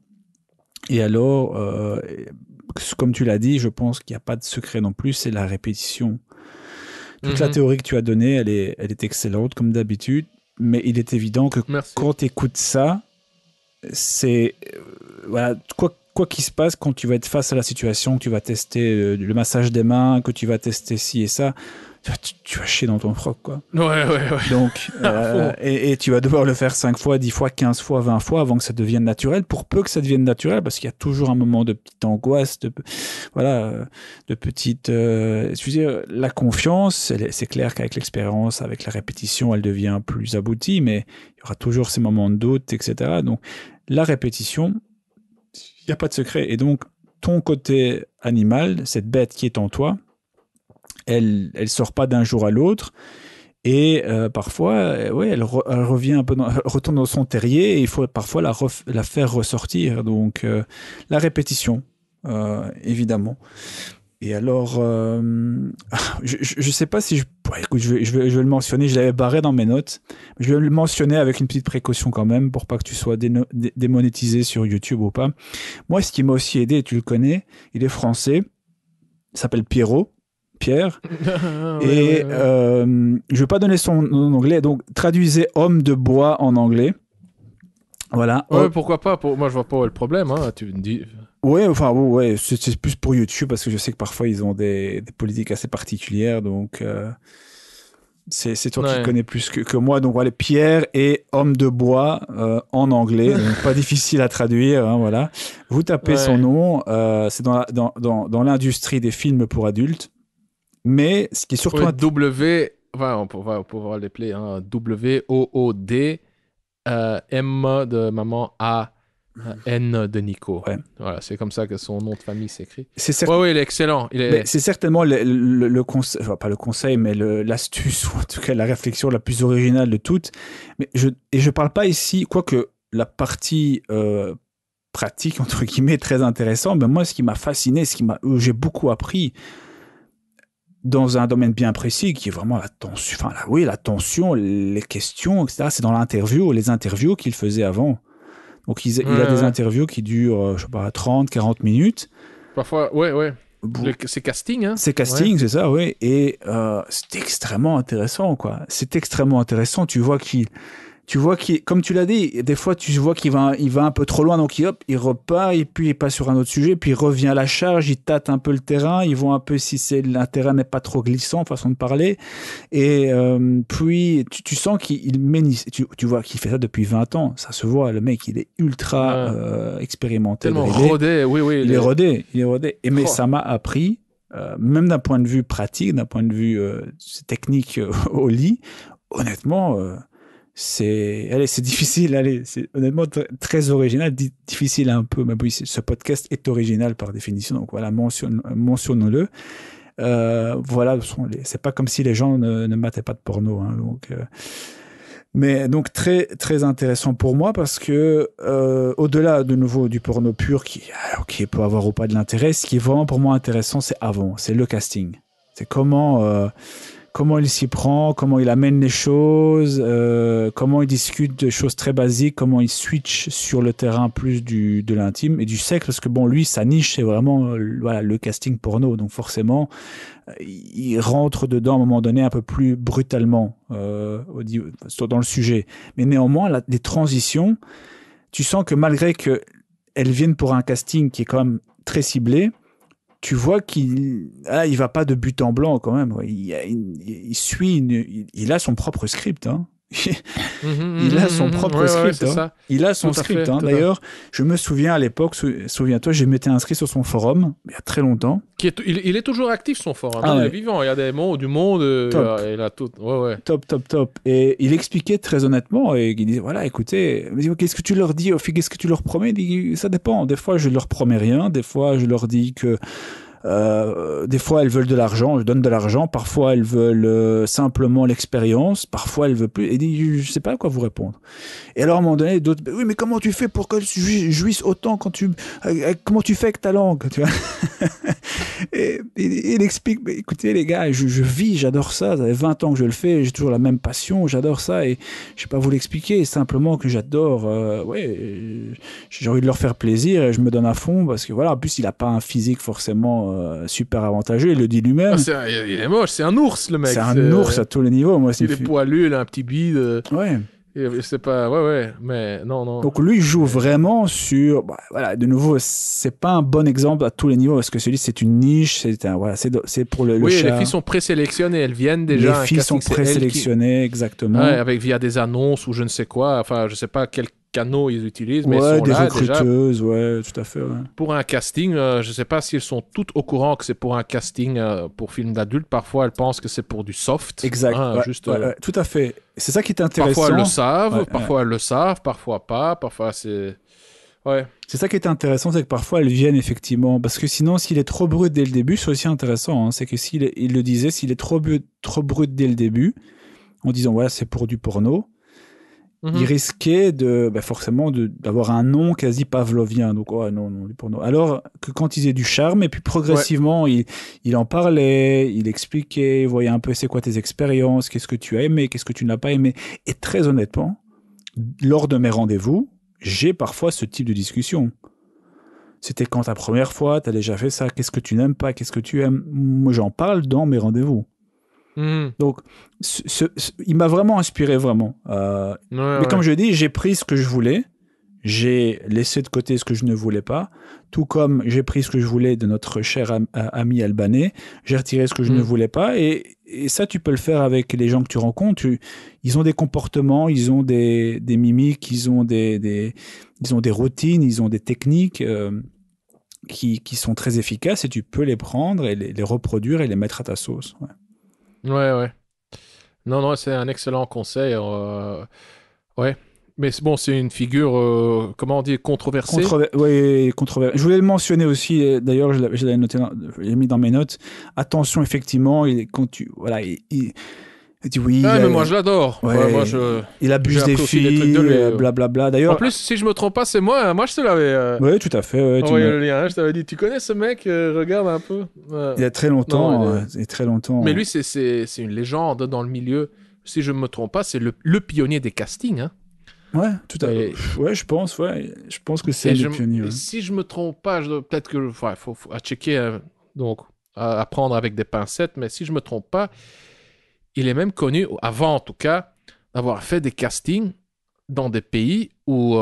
Speaker 2: Et alors, comme tu l'as dit, je pense qu'il n'y a pas de secret non plus, c'est la répétition. Toute la théorie que tu as donnée, elle est excellente, comme d'habitude, mais il est évident que quand tu écoutes ça, c'est... voilà, quoi qu'il se passe, quand tu vas être face à la situation, que tu vas tester le massage des mains, que tu vas tester ci et ça, tu vas chier dans ton froc, quoi.
Speaker 1: Ouais.
Speaker 2: Donc, et tu vas devoir le faire 5 fois, 10 fois, 15 fois, 20 fois avant que ça devienne naturel, pour peu que ça devienne naturel, parce qu'il y a toujours un moment de petite angoisse, de petite... je veux dire, la confiance, c'est clair qu'avec l'expérience, avec la répétition, elle devient plus aboutie, mais il y aura toujours ces moments de doute, etc. Donc, la répétition, il n'y a pas de secret. Et donc, ton côté animal, cette bête qui est en toi, elle sort pas d'un jour à l'autre et parfois elle revient un peu elle retourne dans son terrier et il faut parfois la faire ressortir, donc la répétition évidemment. Et alors je sais pas si écoute, je vais le mentionner, je l'avais barré dans mes notes, mais je vais le mentionner avec une petite précaution quand même pour pas que tu sois démonétisé sur YouTube ou pas. Moi, ce qui m'a aussi aidé, tu le connais, il est français, il s'appelle Pierre. Et je vais pas donner son nom en anglais, donc traduisez homme de bois en anglais. Voilà.
Speaker 1: Ouais, pourquoi pas. Moi, je vois pas le problème. Hein. Tu me dis.
Speaker 2: Ouais, enfin, ouais, c'est plus pour YouTube parce que je sais que parfois ils ont des politiques assez particulières, donc c'est toi qui connais plus que moi. Donc voilà, Pierre et homme de bois en anglais, donc pas difficile à traduire. Hein, voilà. Vous tapez son nom. C'est dans l'industrie des films pour adultes. Mais ce qui est surtout
Speaker 1: on va pouvoir l'appeler W-O-O-D M de maman A N de Nico.
Speaker 2: Ouais.
Speaker 1: Voilà, c'est comme ça que son nom de famille s'écrit.
Speaker 2: Ouais,
Speaker 1: il est excellent.
Speaker 2: C'est certainement le conseil, enfin, pas le conseil, mais l'astuce, ou en tout cas la réflexion la plus originale de toutes. Mais je parle pas ici, quoique la partie pratique, entre guillemets, très intéressante, mais moi, ce qui m'a fasciné, où j'ai beaucoup appris, dans un domaine bien précis, qui est vraiment la tension, les questions, etc. C'est dans les interviews qu'il faisait avant. Donc, il a des interviews qui durent, je sais pas, 30, 40 minutes.
Speaker 1: Parfois, ouais. C'est casting, hein.
Speaker 2: C'est casting, c'est ça, oui. Et c'est extrêmement intéressant, quoi. C'est extrêmement intéressant. Tu vois qu'il, comme tu l'as dit, des fois tu vois qu'il va un peu trop loin, donc il repart et puis il passe sur un autre sujet, puis il revient à la charge, il tâte un peu le terrain, il voit un peu si un terrain n'est pas trop glissant, façon de parler, et puis tu sens qu'il ménisse, tu vois qu'il fait ça depuis 20 ans, ça se voit, le mec il est ultra expérimenté,
Speaker 1: tellement rodé, oui,
Speaker 2: il est rodé, mais ça m'a appris, même d'un point de vue pratique, d'un point de vue technique au lit, honnêtement, c'est difficile, c'est honnêtement très original, difficile un peu, mais oui, ce podcast est original par définition, donc voilà, mentionnons-le. Voilà, c'est pas comme si les gens ne mataient pas de porno, hein, mais donc très très intéressant pour moi parce que au-delà de nouveau du porno pur qui peut avoir ou pas de l'intérêt, ce qui est vraiment pour moi intéressant, c'est le casting, c'est comment il s'y prend, comment il amène les choses, comment il discute de choses très basiques, comment il switch sur le terrain plus de l'intime et du sexe, parce que bon, lui, sa niche, c'est vraiment voilà, le casting porno. Donc forcément, il rentre dedans à un moment donné un peu plus brutalement dans le sujet. Mais néanmoins, les transitions, tu sens que malgré qu'elles viennent pour un casting qui est quand même très ciblé, tu vois qu'il il va pas de but en blanc quand même. Il suit, il a son propre script. Hein. Il a son propre script.
Speaker 1: Ouais,
Speaker 2: hein. Il a son script. Hein. D'ailleurs, je me souviens à l'époque, souviens-toi, je m'étais inscrit sur son forum il y a très longtemps.
Speaker 1: Il est toujours actif, son forum. Il est vivant. Il y a du monde. Il a tout. Ouais.
Speaker 2: Top. Et il expliquait très honnêtement. Et il disait voilà, écoutez, qu'est-ce que tu leur dis? Qu'est-ce que tu leur promets? Il dit, ça dépend. Des fois, je leur promets rien. Des fois, je leur dis que. Des fois elles veulent de l'argent, je donne de l'argent, parfois elles veulent simplement l'expérience, parfois elles veulent plus, et dit, je sais pas à quoi vous répondre. Et alors à un moment donné, d'autres, oui mais comment tu fais pour que tu jouisses autant comment tu fais avec ta langue, tu vois? et il explique, mais écoutez les gars, je vis, j'adore ça, ça fait 20 ans que je le fais, j'ai toujours la même passion, j'adore ça, et je sais pas vous l'expliquer, simplement que j'adore, j'ai envie de leur faire plaisir, et je me donne à fond, parce que voilà, en plus il a pas un physique forcément super avantageux, il le dit lui-même.
Speaker 1: Il est moche, c'est un ours le mec.
Speaker 2: C'est un ours à tous les niveaux. Moi,
Speaker 1: il est poilu, il a un petit bide.
Speaker 2: Ouais.
Speaker 1: C'est pas, ouais, mais non.
Speaker 2: Donc lui il joue vraiment sur, voilà, de nouveau, c'est pas un bon exemple à tous les niveaux parce que celui c'est une niche, c'est pour le
Speaker 1: oui,
Speaker 2: chat.
Speaker 1: Les filles sont présélectionnées, elles viennent déjà.
Speaker 2: Les filles sont présélectionnées, exactement.
Speaker 1: Ouais, via des annonces ou je ne sais quoi. Enfin, je sais pas quel canaux ils utilisent, mais ils sont
Speaker 2: des
Speaker 1: là
Speaker 2: recruteuses,
Speaker 1: déjà.
Speaker 2: Ouais, tout à fait. Ouais.
Speaker 1: Pour un casting, je sais pas si elles sont toutes au courant que c'est pour un casting pour film d'adulte. Parfois, elles pensent que c'est pour du soft.
Speaker 2: Exact. Tout à fait. C'est ça qui est intéressant.
Speaker 1: Parfois, elles le savent, parfois elles le savent, parfois pas, parfois c'est... Ouais.
Speaker 2: C'est ça qui est intéressant, c'est que parfois elles viennent effectivement, parce que sinon s'il est trop brut dès le début, c'est aussi intéressant, hein, c'est que il le disait, s'il est trop brut dès le début, en disant voilà c'est pour du porno, il risquait forcément d'avoir un nom quasi pavlovien, donc non, du porno. Alors que quand il faisait du charme, et puis progressivement il en parlait, il expliquait, il voyait un peu c'est quoi tes expériences, qu'est-ce que tu as aimé, qu'est-ce que tu n'as pas aimé, et très honnêtement, lors de mes rendez-vous, j'ai parfois ce type de discussion. C'était quand ta première fois, t'as déjà fait ça, qu'est-ce que tu n'aimes pas, qu'est-ce que tu aimes. Moi, j'en parle dans mes rendez-vous. Donc, il m'a vraiment inspiré, vraiment. Mais comme je dis, j'ai pris ce que je voulais, j'ai laissé de côté ce que je ne voulais pas, tout comme j'ai pris ce que je voulais de notre cher ami albanais, j'ai retiré ce que je ne voulais pas, et ça, tu peux le faire avec les gens que tu rencontres. Ils ont des comportements, ils ont des mimiques, ils ont des routines, ils ont des techniques qui sont très efficaces, et tu peux les prendre et les reproduire et les mettre à ta sauce.
Speaker 1: Ouais. Non, c'est un excellent conseil. Ouais. Mais bon, c'est une figure, comment on dit, controversée.
Speaker 2: Oui, controversée. Je voulais le mentionner aussi, d'ailleurs, je l'avais noté, je l'ai mis dans mes notes. Attention, effectivement, il dit oui.
Speaker 1: Mais moi je l'adore.
Speaker 2: Ouais,
Speaker 1: moi,
Speaker 2: il abuse des filles, blablabla. D'ailleurs,
Speaker 1: en plus, si je me trompe pas, c'est moi. Moi, je te l'avais.
Speaker 2: Oui, tout à fait.
Speaker 1: Envoyé le lien. Je t'avais dit, tu connais ce mec? Regarde un peu.
Speaker 2: Il y a très longtemps. Très longtemps.
Speaker 1: Mais lui, c'est une légende dans le milieu. Si je me trompe pas, c'est le pionnier des castings. Hein.
Speaker 2: Ouais, tout à fait. Ouais, je pense que c'est le pionnier. Ouais.
Speaker 1: Si je me trompe pas, peut-être que faut à checker, donc à prendre avec des pincettes. Mais si je me trompe pas, il est même connu, avant en tout cas, d'avoir fait des castings dans des pays où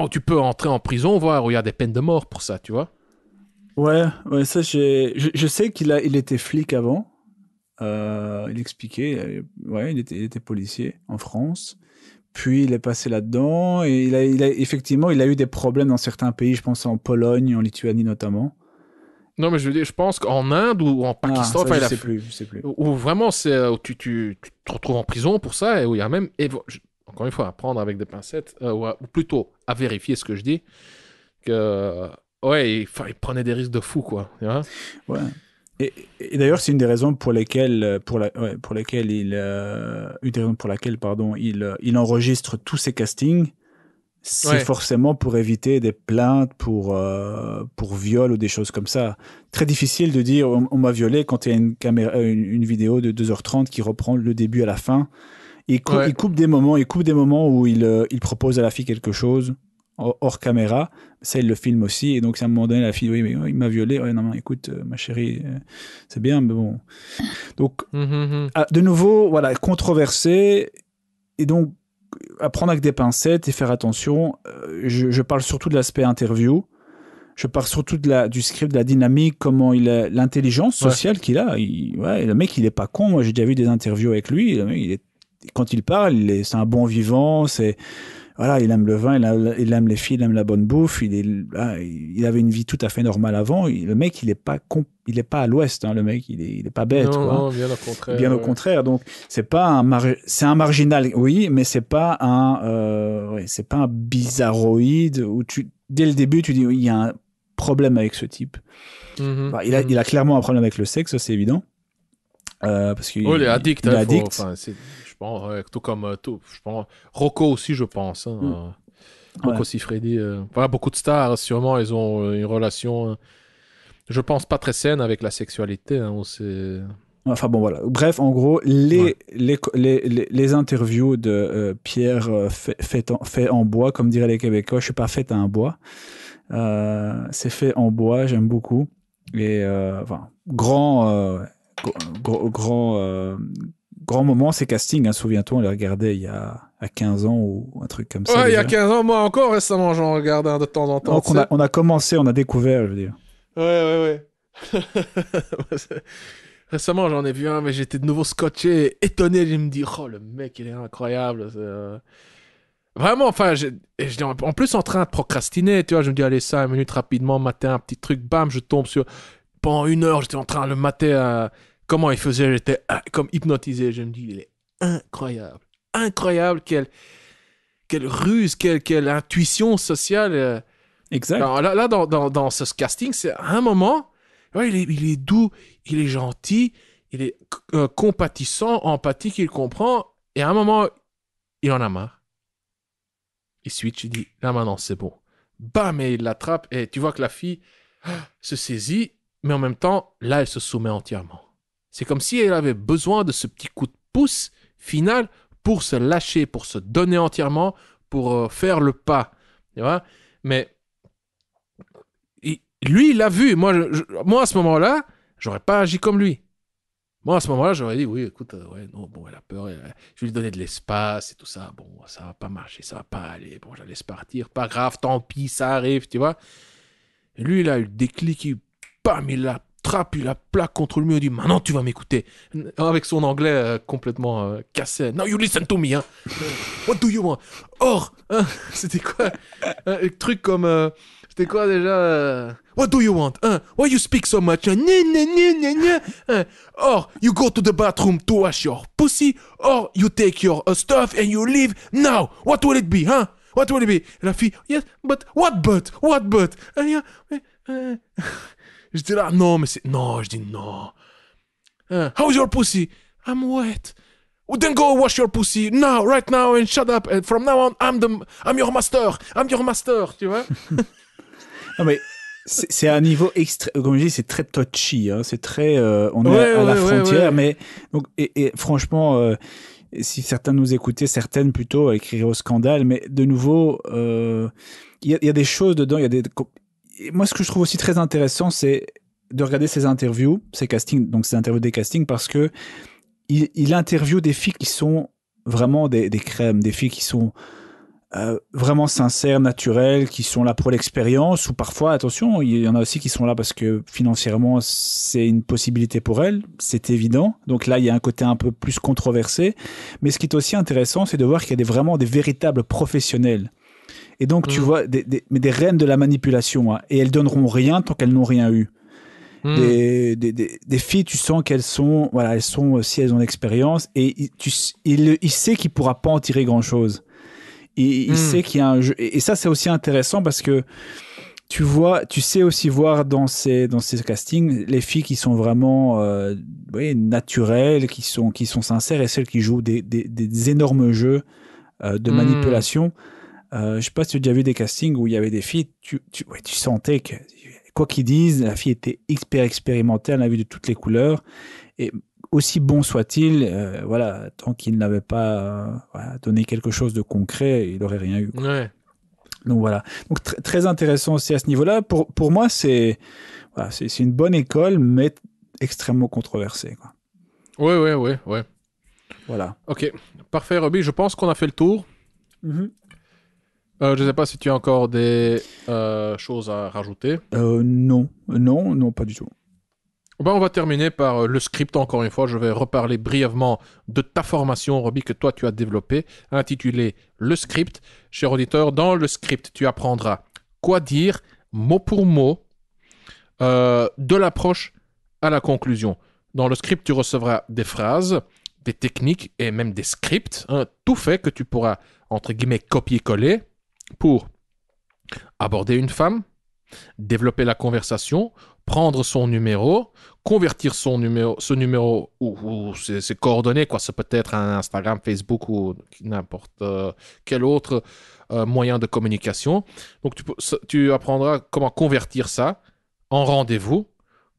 Speaker 1: tu peux entrer en prison, voir où il y a des peines de mort pour ça, tu vois.
Speaker 2: Ouais, ça je sais il était flic avant. Il expliquait, il était policier en France. Puis il est passé là-dedans et il a effectivement, il a eu des problèmes dans certains pays, je pense en Pologne, en Lituanie notamment.
Speaker 1: Non, mais je veux dire, je pense qu'en Inde ou en Pakistan,
Speaker 2: ça, je sais plus.
Speaker 1: où vraiment où tu te retrouves en prison pour ça et où il y a même, encore une fois, à prendre avec des pincettes, ou plutôt à vérifier ce que je dis, que ouais, il prenait des risques de fou, quoi. Tu vois.
Speaker 2: Ouais. Et d'ailleurs, c'est une des raisons pour lesquelles, pardon, il enregistre tous ses castings. C'est forcément pour éviter des plaintes pour viol ou des choses comme ça. Très difficile de dire on m'a violé quand il y a une vidéo de 2h30 qui reprend le début à la fin. Il coupe des moments où il propose à la fille quelque chose hors caméra. Ça, il le filme aussi. Et donc, à un moment donné, la fille, oui, mais il m'a violé. Ouais, non, écoute, ma chérie, c'est bien, mais bon. Donc, de nouveau, voilà, controversé. Et donc, à prendre avec des pincettes et faire attention. Je parle surtout de l'aspect interview. Je parle surtout du script, de la dynamique, comment l'intelligence sociale qu'il a. Le mec, il est pas con. Moi, j'ai déjà vu des interviews avec lui. Le mec, quand il parle, c'est un bon vivant. Voilà, il aime le vin, il aime les filles, il aime la bonne bouffe. Il avait une vie tout à fait normale avant. Le mec, il est pas à l'ouest. Hein, le mec, il est pas bête.
Speaker 1: Non, bien au contraire.
Speaker 2: Bien au contraire. Donc, c'est un marginal, oui, mais c'est pas un bizarroïde où dès le début, tu dis oui, il y a un problème avec ce type. Il a clairement un problème avec le sexe, c'est évident. Parce qu'il
Speaker 1: il est addict.
Speaker 2: Il est addict.
Speaker 1: Je pense, tout comme je pense, Rocco aussi, je pense. Rocco Siffredi. Beaucoup de stars, sûrement, ils ont une relation, je pense, pas très saine avec la sexualité.
Speaker 2: Enfin bon, voilà. Bref, en gros, les interviews de Pierre fait en bois, comme diraient les Québécois, je suis pas fait en bois. C'est fait en bois, j'aime beaucoup. Et grand moment, ces castings, hein, souviens-toi, on les regardait il y a 15 ans ou un truc comme ça.
Speaker 1: Ouais, il y a 15 ans, moi encore récemment, j'en regarde de temps en temps.
Speaker 2: Donc on a commencé, on a découvert, je veux dire.
Speaker 1: Ouais. Récemment, j'en ai vu un, mais j'étais de nouveau scotché, étonné. Je me dis, oh, le mec, il est incroyable. Vraiment, enfin, j'étais en plus en train de procrastiner, tu vois. Je me dis, allez, 5 minutes rapidement, mater un petit truc, bam, je tombe sur. Pendant 1 heure, j'étais en train de le mater. Comment il faisait, j'étais comme hypnotisé. Je me dis, il est incroyable. Incroyable, quelle ruse, quelle intuition sociale.
Speaker 2: Exact.
Speaker 1: Alors, là, dans ce casting, c'est à un moment, ouais, il est doux, il est gentil, il est compatissant, empathique, il comprend. Et à un moment, il en a marre. Il switch, il dit, là maintenant, c'est bon. Bam, et il l'attrape. Et tu vois que la fille se saisit, mais en même temps, là, elle se soumet entièrement. C'est comme si elle avait besoin de ce petit coup de pouce final pour se lâcher, pour se donner entièrement, pour faire le pas. Tu vois? Mais lui, il l'a vu. Moi, à ce moment-là, j'aurais pas agi comme lui. Moi, à ce moment-là, j'aurais dit, oui, écoute, elle a peur. Je vais lui donner de l'espace et tout ça. Bon, ça va pas marcher, ça va pas aller. Bon, je la laisse partir. Pas grave, tant pis, ça arrive, tu vois? Et lui, il a eu le déclic, bam, il la trappe, il la plaque contre le mur, il dit, maintenant, tu vas m'écouter. Avec son anglais complètement cassé. Now you listen to me, hein. What do you want? Or, hein, c'était quoi? Un truc comme... c'était quoi déjà? What do you want? Why you speak so much? Or you go to the bathroom to wash your pussy, or you take your stuff and you leave now. What will it be, huh? What will it be? Et la fille, yes, but what but? What but? J'étais là, non, mais c'est... Non, je dis non. How's your pussy? I'm wet. Well, then go wash your pussy now, right now, and shut up. And from now on, I'm your master. I'm your master, tu vois?
Speaker 2: Non, mais c'est à un niveau extrême. Comme je dis, c'est très touchy. Hein, c'est très. On est à la frontière, mais. Donc, et franchement, si certains nous écoutaient, certaines plutôt écriraient au scandale, mais de nouveau, il y a des choses dedans. Moi, ce que je trouve aussi très intéressant, c'est de regarder ces interviews, ces castings, donc ces interviews des castings, parce que il interviewe des filles qui sont vraiment des crèmes, des filles qui sont vraiment sincères, naturelles, qui sont là pour l'expérience, ou parfois, attention, il y en a aussi qui sont là parce que financièrement, c'est une possibilité pour elles, c'est évident. Donc là, il y a un côté un peu plus controversé. Mais ce qui est aussi intéressant, c'est de voir qu'il y a vraiment des véritables professionnels. Et donc, tu vois, des reines de la manipulation, hein, et elles donneront rien tant qu'elles n'ont rien eu. Des filles, tu sens qu'elles sont, voilà, elles sont aussi, elles ont l'expérience et il sait qu'il pourra pas en tirer grand chose. Il sait qu'il y a un jeu. Et ça, c'est aussi intéressant parce que tu sais aussi voir dans ces castings les filles qui sont vraiment naturelles, qui sont sincères et celles qui jouent des énormes jeux de manipulation. Je sais pas si tu as déjà vu des castings où il y avait des filles, tu sentais que quoi qu'ils disent, la fille était hyper expérimentée, elle a vu de toutes les couleurs et aussi bon soit-il, voilà, tant qu'il n'avait pas donné quelque chose de concret, il n'aurait rien eu, quoi.
Speaker 1: Ouais.
Speaker 2: Donc voilà. Donc très intéressant aussi à ce niveau-là. Pour moi, c'est une bonne école, mais extrêmement controversée, quoi.
Speaker 1: Ouais.
Speaker 2: Voilà.
Speaker 1: Ok, parfait, Robbie. Je pense qu'on a fait le tour. Je ne sais pas si tu as encore des choses à rajouter.
Speaker 2: Non, pas du tout.
Speaker 1: Ben, on va terminer par le script, encore une fois. Je vais reparler brièvement de ta formation, Robbie, que toi tu as développée, intitulée Le script. Cher auditeur, dans le script, tu apprendras quoi dire, mot pour mot, de l'approche à la conclusion. Dans le script, tu recevras des phrases, des techniques et même des scripts, tout fait que tu pourras, entre guillemets, copier-coller pour aborder une femme, développer la conversation, prendre son numéro, convertir ce numéro ou ses coordonnées, quoi. Ça peut être un Instagram, Facebook ou n'importe quel autre moyen de communication. Donc tu apprendras comment convertir ça en rendez-vous,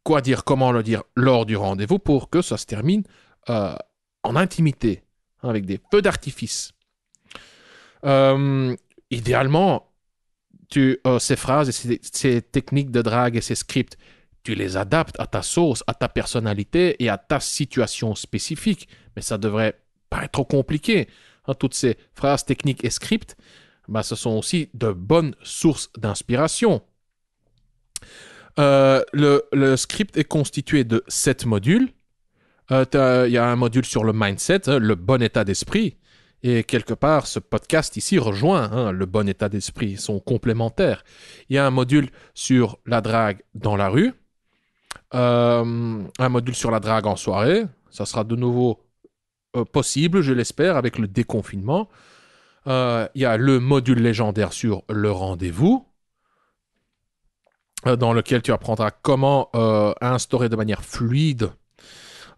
Speaker 1: quoi dire, comment le dire lors du rendez-vous pour que ça se termine en intimité, avec des feux d'artifice. Idéalement, ces phrases et ces techniques de drague et ces scripts, tu les adaptes à ta sauce, à ta personnalité et à ta situation spécifique. Mais ça devrait pas être trop compliqué. Toutes ces phrases, techniques et scripts, ce sont aussi de bonnes sources d'inspiration. Le script est constitué de 7 modules. Il y a un module sur le mindset, le bon état d'esprit. Et quelque part, ce podcast ici rejoint le bon état d'esprit, ils sont complémentaires. Il y a un module sur la drague dans la rue, un module sur la drague en soirée, ça sera de nouveau possible, je l'espère, avec le déconfinement. Il y a le module légendaire sur le rendez-vous, dans lequel tu apprendras comment instaurer de manière fluide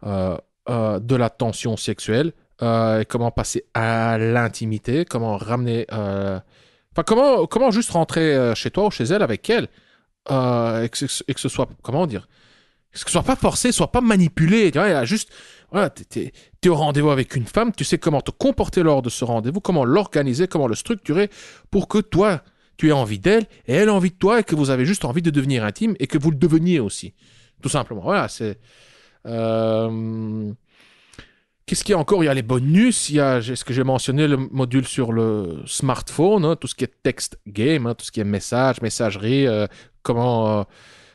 Speaker 1: de la tension sexuelle. Comment passer à l'intimité, comment ramener... comment juste rentrer chez toi ou chez elle avec elle et que ce soit... Comment dire? Que ce soit pas forcé, soit pas manipulé. Tu vois, juste... Voilà, t'es au rendez-vous avec une femme, tu sais comment te comporter lors de ce rendez-vous, comment l'organiser, comment le structurer pour que toi, tu aies envie d'elle et elle a envie de toi et que vous avez juste envie de devenir intime et que vous le deveniez aussi. Tout simplement. Voilà, c'est... Qu'est-ce qu'il y a encore? Il y a les bonus, il y a ce que j'ai mentionné, le module sur le smartphone, tout ce qui est text game, tout ce qui est messagerie, comment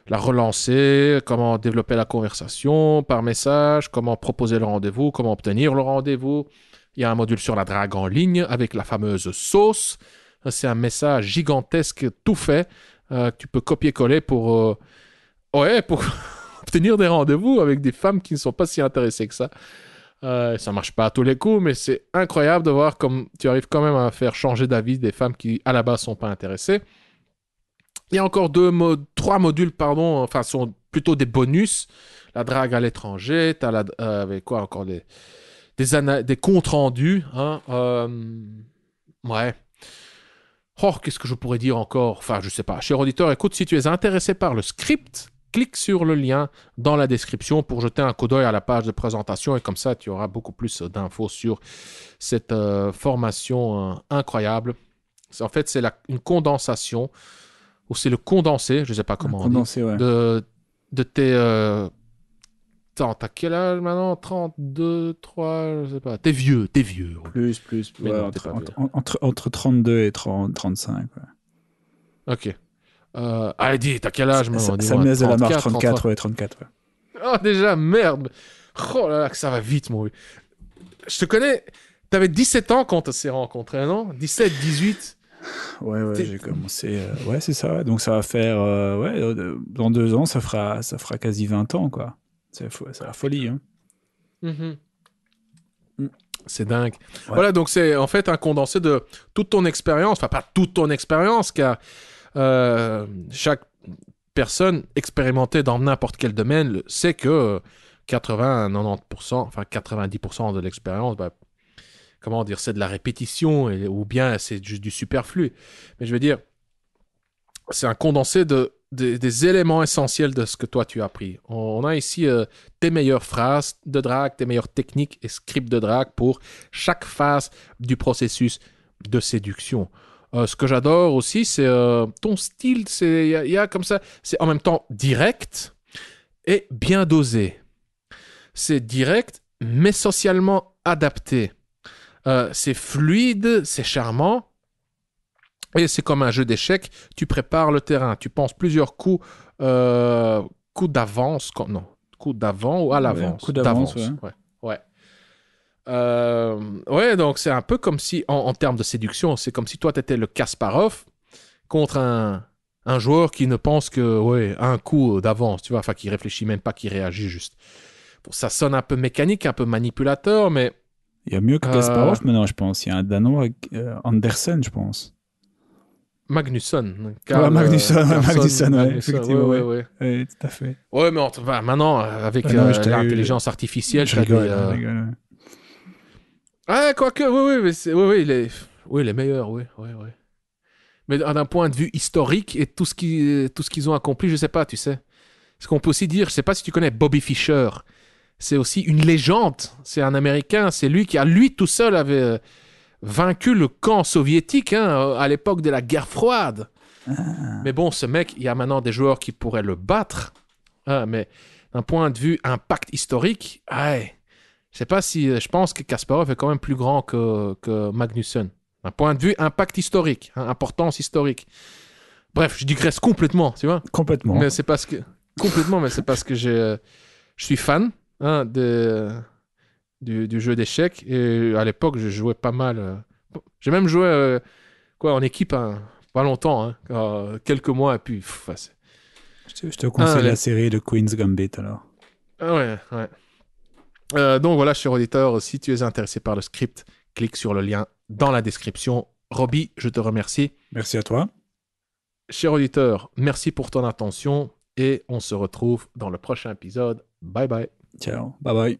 Speaker 1: la relancer, comment développer la conversation par message, comment proposer le rendez-vous, comment obtenir le rendez-vous. Il y a un module sur la drague en ligne avec la fameuse sauce. C'est un message gigantesque tout fait que tu peux copier-coller pour obtenir des rendez-vous avec des femmes qui ne sont pas si intéressées que ça. Ça marche pas à tous les coups, mais c'est incroyable de voir comme tu arrives quand même à faire changer d'avis des femmes qui, à la base, sont pas intéressées. Il y a encore 3 modules, sont plutôt des bonus. La drague à l'étranger, t'as avec quoi encore des comptes rendus. Ouais. Oh, qu'est-ce que je pourrais dire encore? Enfin, je sais pas. Cher auditeur, écoute, si tu es intéressé par le script, clique sur le lien dans la description pour jeter un coup d'œil à la page de présentation et comme ça, tu auras beaucoup plus d'infos sur cette formation incroyable. En fait, c'est une condensation ou c'est le condensé, je ne sais pas comment on dit,
Speaker 2: ouais.
Speaker 1: de tes... Attends, t'as quel âge maintenant? 32, 3, je sais pas. T'es vieux.
Speaker 2: Plus.
Speaker 1: Mais
Speaker 2: Ouais,
Speaker 1: non,
Speaker 2: entre 32 et 35. Ouais.
Speaker 1: Ok. Allez, dis, t'as quel âge maintenant?
Speaker 2: Ça me laisse de la marche, 34, 34. Ouais.
Speaker 1: Oh, déjà, merde. Oh là là, que ça va vite, mon vieux. Je te connais. T'avais 17 ans quand on s'est rencontrés, non? 17, 18.
Speaker 2: Ouais, j'ai commencé. Ouais, c'est ça. Donc ça va faire. Dans 2 ans, ça fera quasi 20 ans, quoi. C'est la folie, hein.
Speaker 1: Mhm.
Speaker 2: Mm.
Speaker 1: C'est dingue.
Speaker 2: Ouais.
Speaker 1: Voilà, donc c'est en fait un condensé de toute ton expérience. Enfin, pas toute ton expérience, car chaque personne expérimentée dans n'importe quel domaine sait que 80-90%, enfin 90% de l'expérience, comment dire, c'est de la répétition ou bien c'est juste du superflu. Mais je veux dire, c'est un condensé des éléments essentiels de ce que toi tu as appris. On a ici tes meilleures phrases de drague, tes meilleures techniques et scripts de drague pour chaque phase du processus de séduction. Ce que j'adore aussi, c'est ton style. Il y a comme ça, c'est en même temps direct et bien dosé. C'est direct, mais socialement adapté. C'est fluide, c'est charmant. Et c'est comme un jeu d'échecs, tu prépares le terrain, tu penses plusieurs coups d'avance, non, coups d'avant ou à l'avance.
Speaker 2: Coup d'avance, ouais.
Speaker 1: Ouais. Ouais, donc c'est un peu comme si, en termes de séduction, c'est comme si toi, tu étais le Kasparov contre un joueur qui ne pense que, ouais, un coup d'avance, tu vois, enfin, qui réfléchit même pas, qui réagit juste. Bon, ça sonne un peu mécanique, un peu manipulateur, mais...
Speaker 2: Il y a mieux que Kasparov maintenant, je pense. Il y a un Danois, Andersen, je pense.
Speaker 1: Magnussen.
Speaker 2: Magnussen, ouais, effectivement.
Speaker 1: Ouais.
Speaker 2: Oui, tout à fait.
Speaker 1: Ouais, mais maintenant, avec l'intelligence artificielle,
Speaker 2: je rigole.
Speaker 1: Ah, quoique, oui, il est meilleur, oui. Mais d'un point de vue historique et tout ce qu'ils ont accompli, je sais pas, tu sais. Ce qu'on peut aussi dire, je sais pas si tu connais Bobby Fischer. C'est aussi une légende. C'est un Américain. C'est lui qui, à lui tout seul, avait vaincu le camp soviétique à l'époque de la guerre froide. Mais bon, ce mec, il y a maintenant des joueurs qui pourraient le battre. Mais d'un point de vue impact historique, je sais pas si... Je pense que Kasparov est quand même plus grand que Magnussen. D'un point de vue impact historique, importance historique. Bref, je digresse complètement, tu vois.
Speaker 2: Complètement.
Speaker 1: Mais c'est parce que... Complètement, mais c'est parce que je suis fan du jeu d'échecs. Et à l'époque, je jouais pas mal. J'ai même joué en équipe pas longtemps, quelques mois. Et puis,
Speaker 2: je te conseille la série de Queen's Gambit, alors.
Speaker 1: Ouais. Donc voilà, cher auditeur, si tu es intéressé par le script, clique sur le lien dans la description. Roby, je te remercie.
Speaker 2: Merci à toi.
Speaker 1: Cher auditeur, merci pour ton attention et on se retrouve dans le prochain épisode. Bye bye.
Speaker 2: Ciao, bye bye.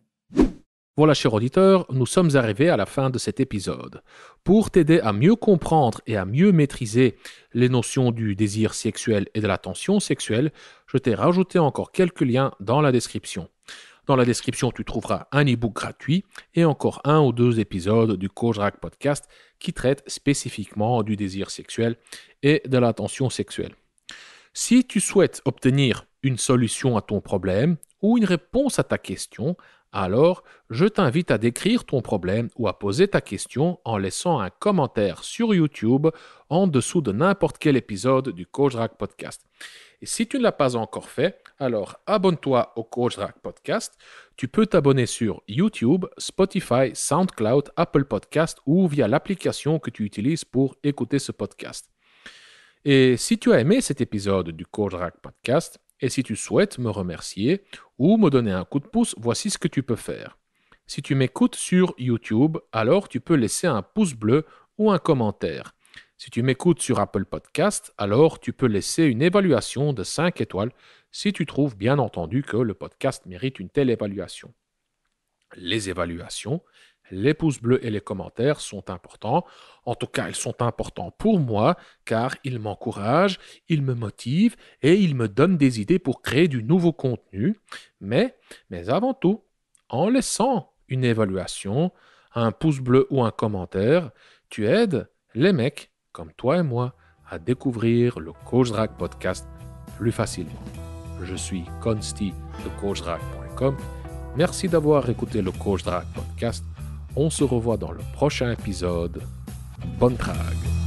Speaker 1: Voilà, cher auditeur, nous sommes arrivés à la fin de cet épisode. Pour t'aider à mieux comprendre et à mieux maîtriser les notions du désir sexuel et de la tension sexuelle, je t'ai rajouté encore quelques liens dans la description. Dans la description, tu trouveras un e-book gratuit et encore 1 ou 2 épisodes du Coach Drague Podcast qui traitent spécifiquement du désir sexuel et de la tension sexuelle. Si tu souhaites obtenir une solution à ton problème ou une réponse à ta question, alors je t'invite à décrire ton problème ou à poser ta question en laissant un commentaire sur YouTube en dessous de n'importe quel épisode du Coach Drague Podcast. Et si tu ne l'as pas encore fait, alors abonne-toi au Coach Drague Podcast. Tu peux t'abonner sur YouTube, Spotify, SoundCloud, Apple Podcast ou via l'application que tu utilises pour écouter ce podcast. Et si tu as aimé cet épisode du Coach Drague Podcast, et si tu souhaites me remercier ou me donner un coup de pouce, voici ce que tu peux faire. Si tu m'écoutes sur YouTube, alors tu peux laisser un pouce bleu ou un commentaire. Si tu m'écoutes sur Apple Podcast, alors tu peux laisser une évaluation de 5 étoiles si tu trouves bien entendu que le podcast mérite une telle évaluation. Les évaluations, les pouces bleus et les commentaires sont importants. En tout cas, ils sont importants pour moi car ils m'encouragent, ils me motivent et ils me donnent des idées pour créer du nouveau contenu. Mais avant tout, en laissant une évaluation, un pouce bleu ou un commentaire, tu aides les mecs comme toi et moi à découvrir le Coach Drague Podcast plus facilement. Je suis Consti de CoachDrague.com. Merci d'avoir écouté le Coach Drague Podcast. On se revoit dans le prochain épisode. Bonne drague!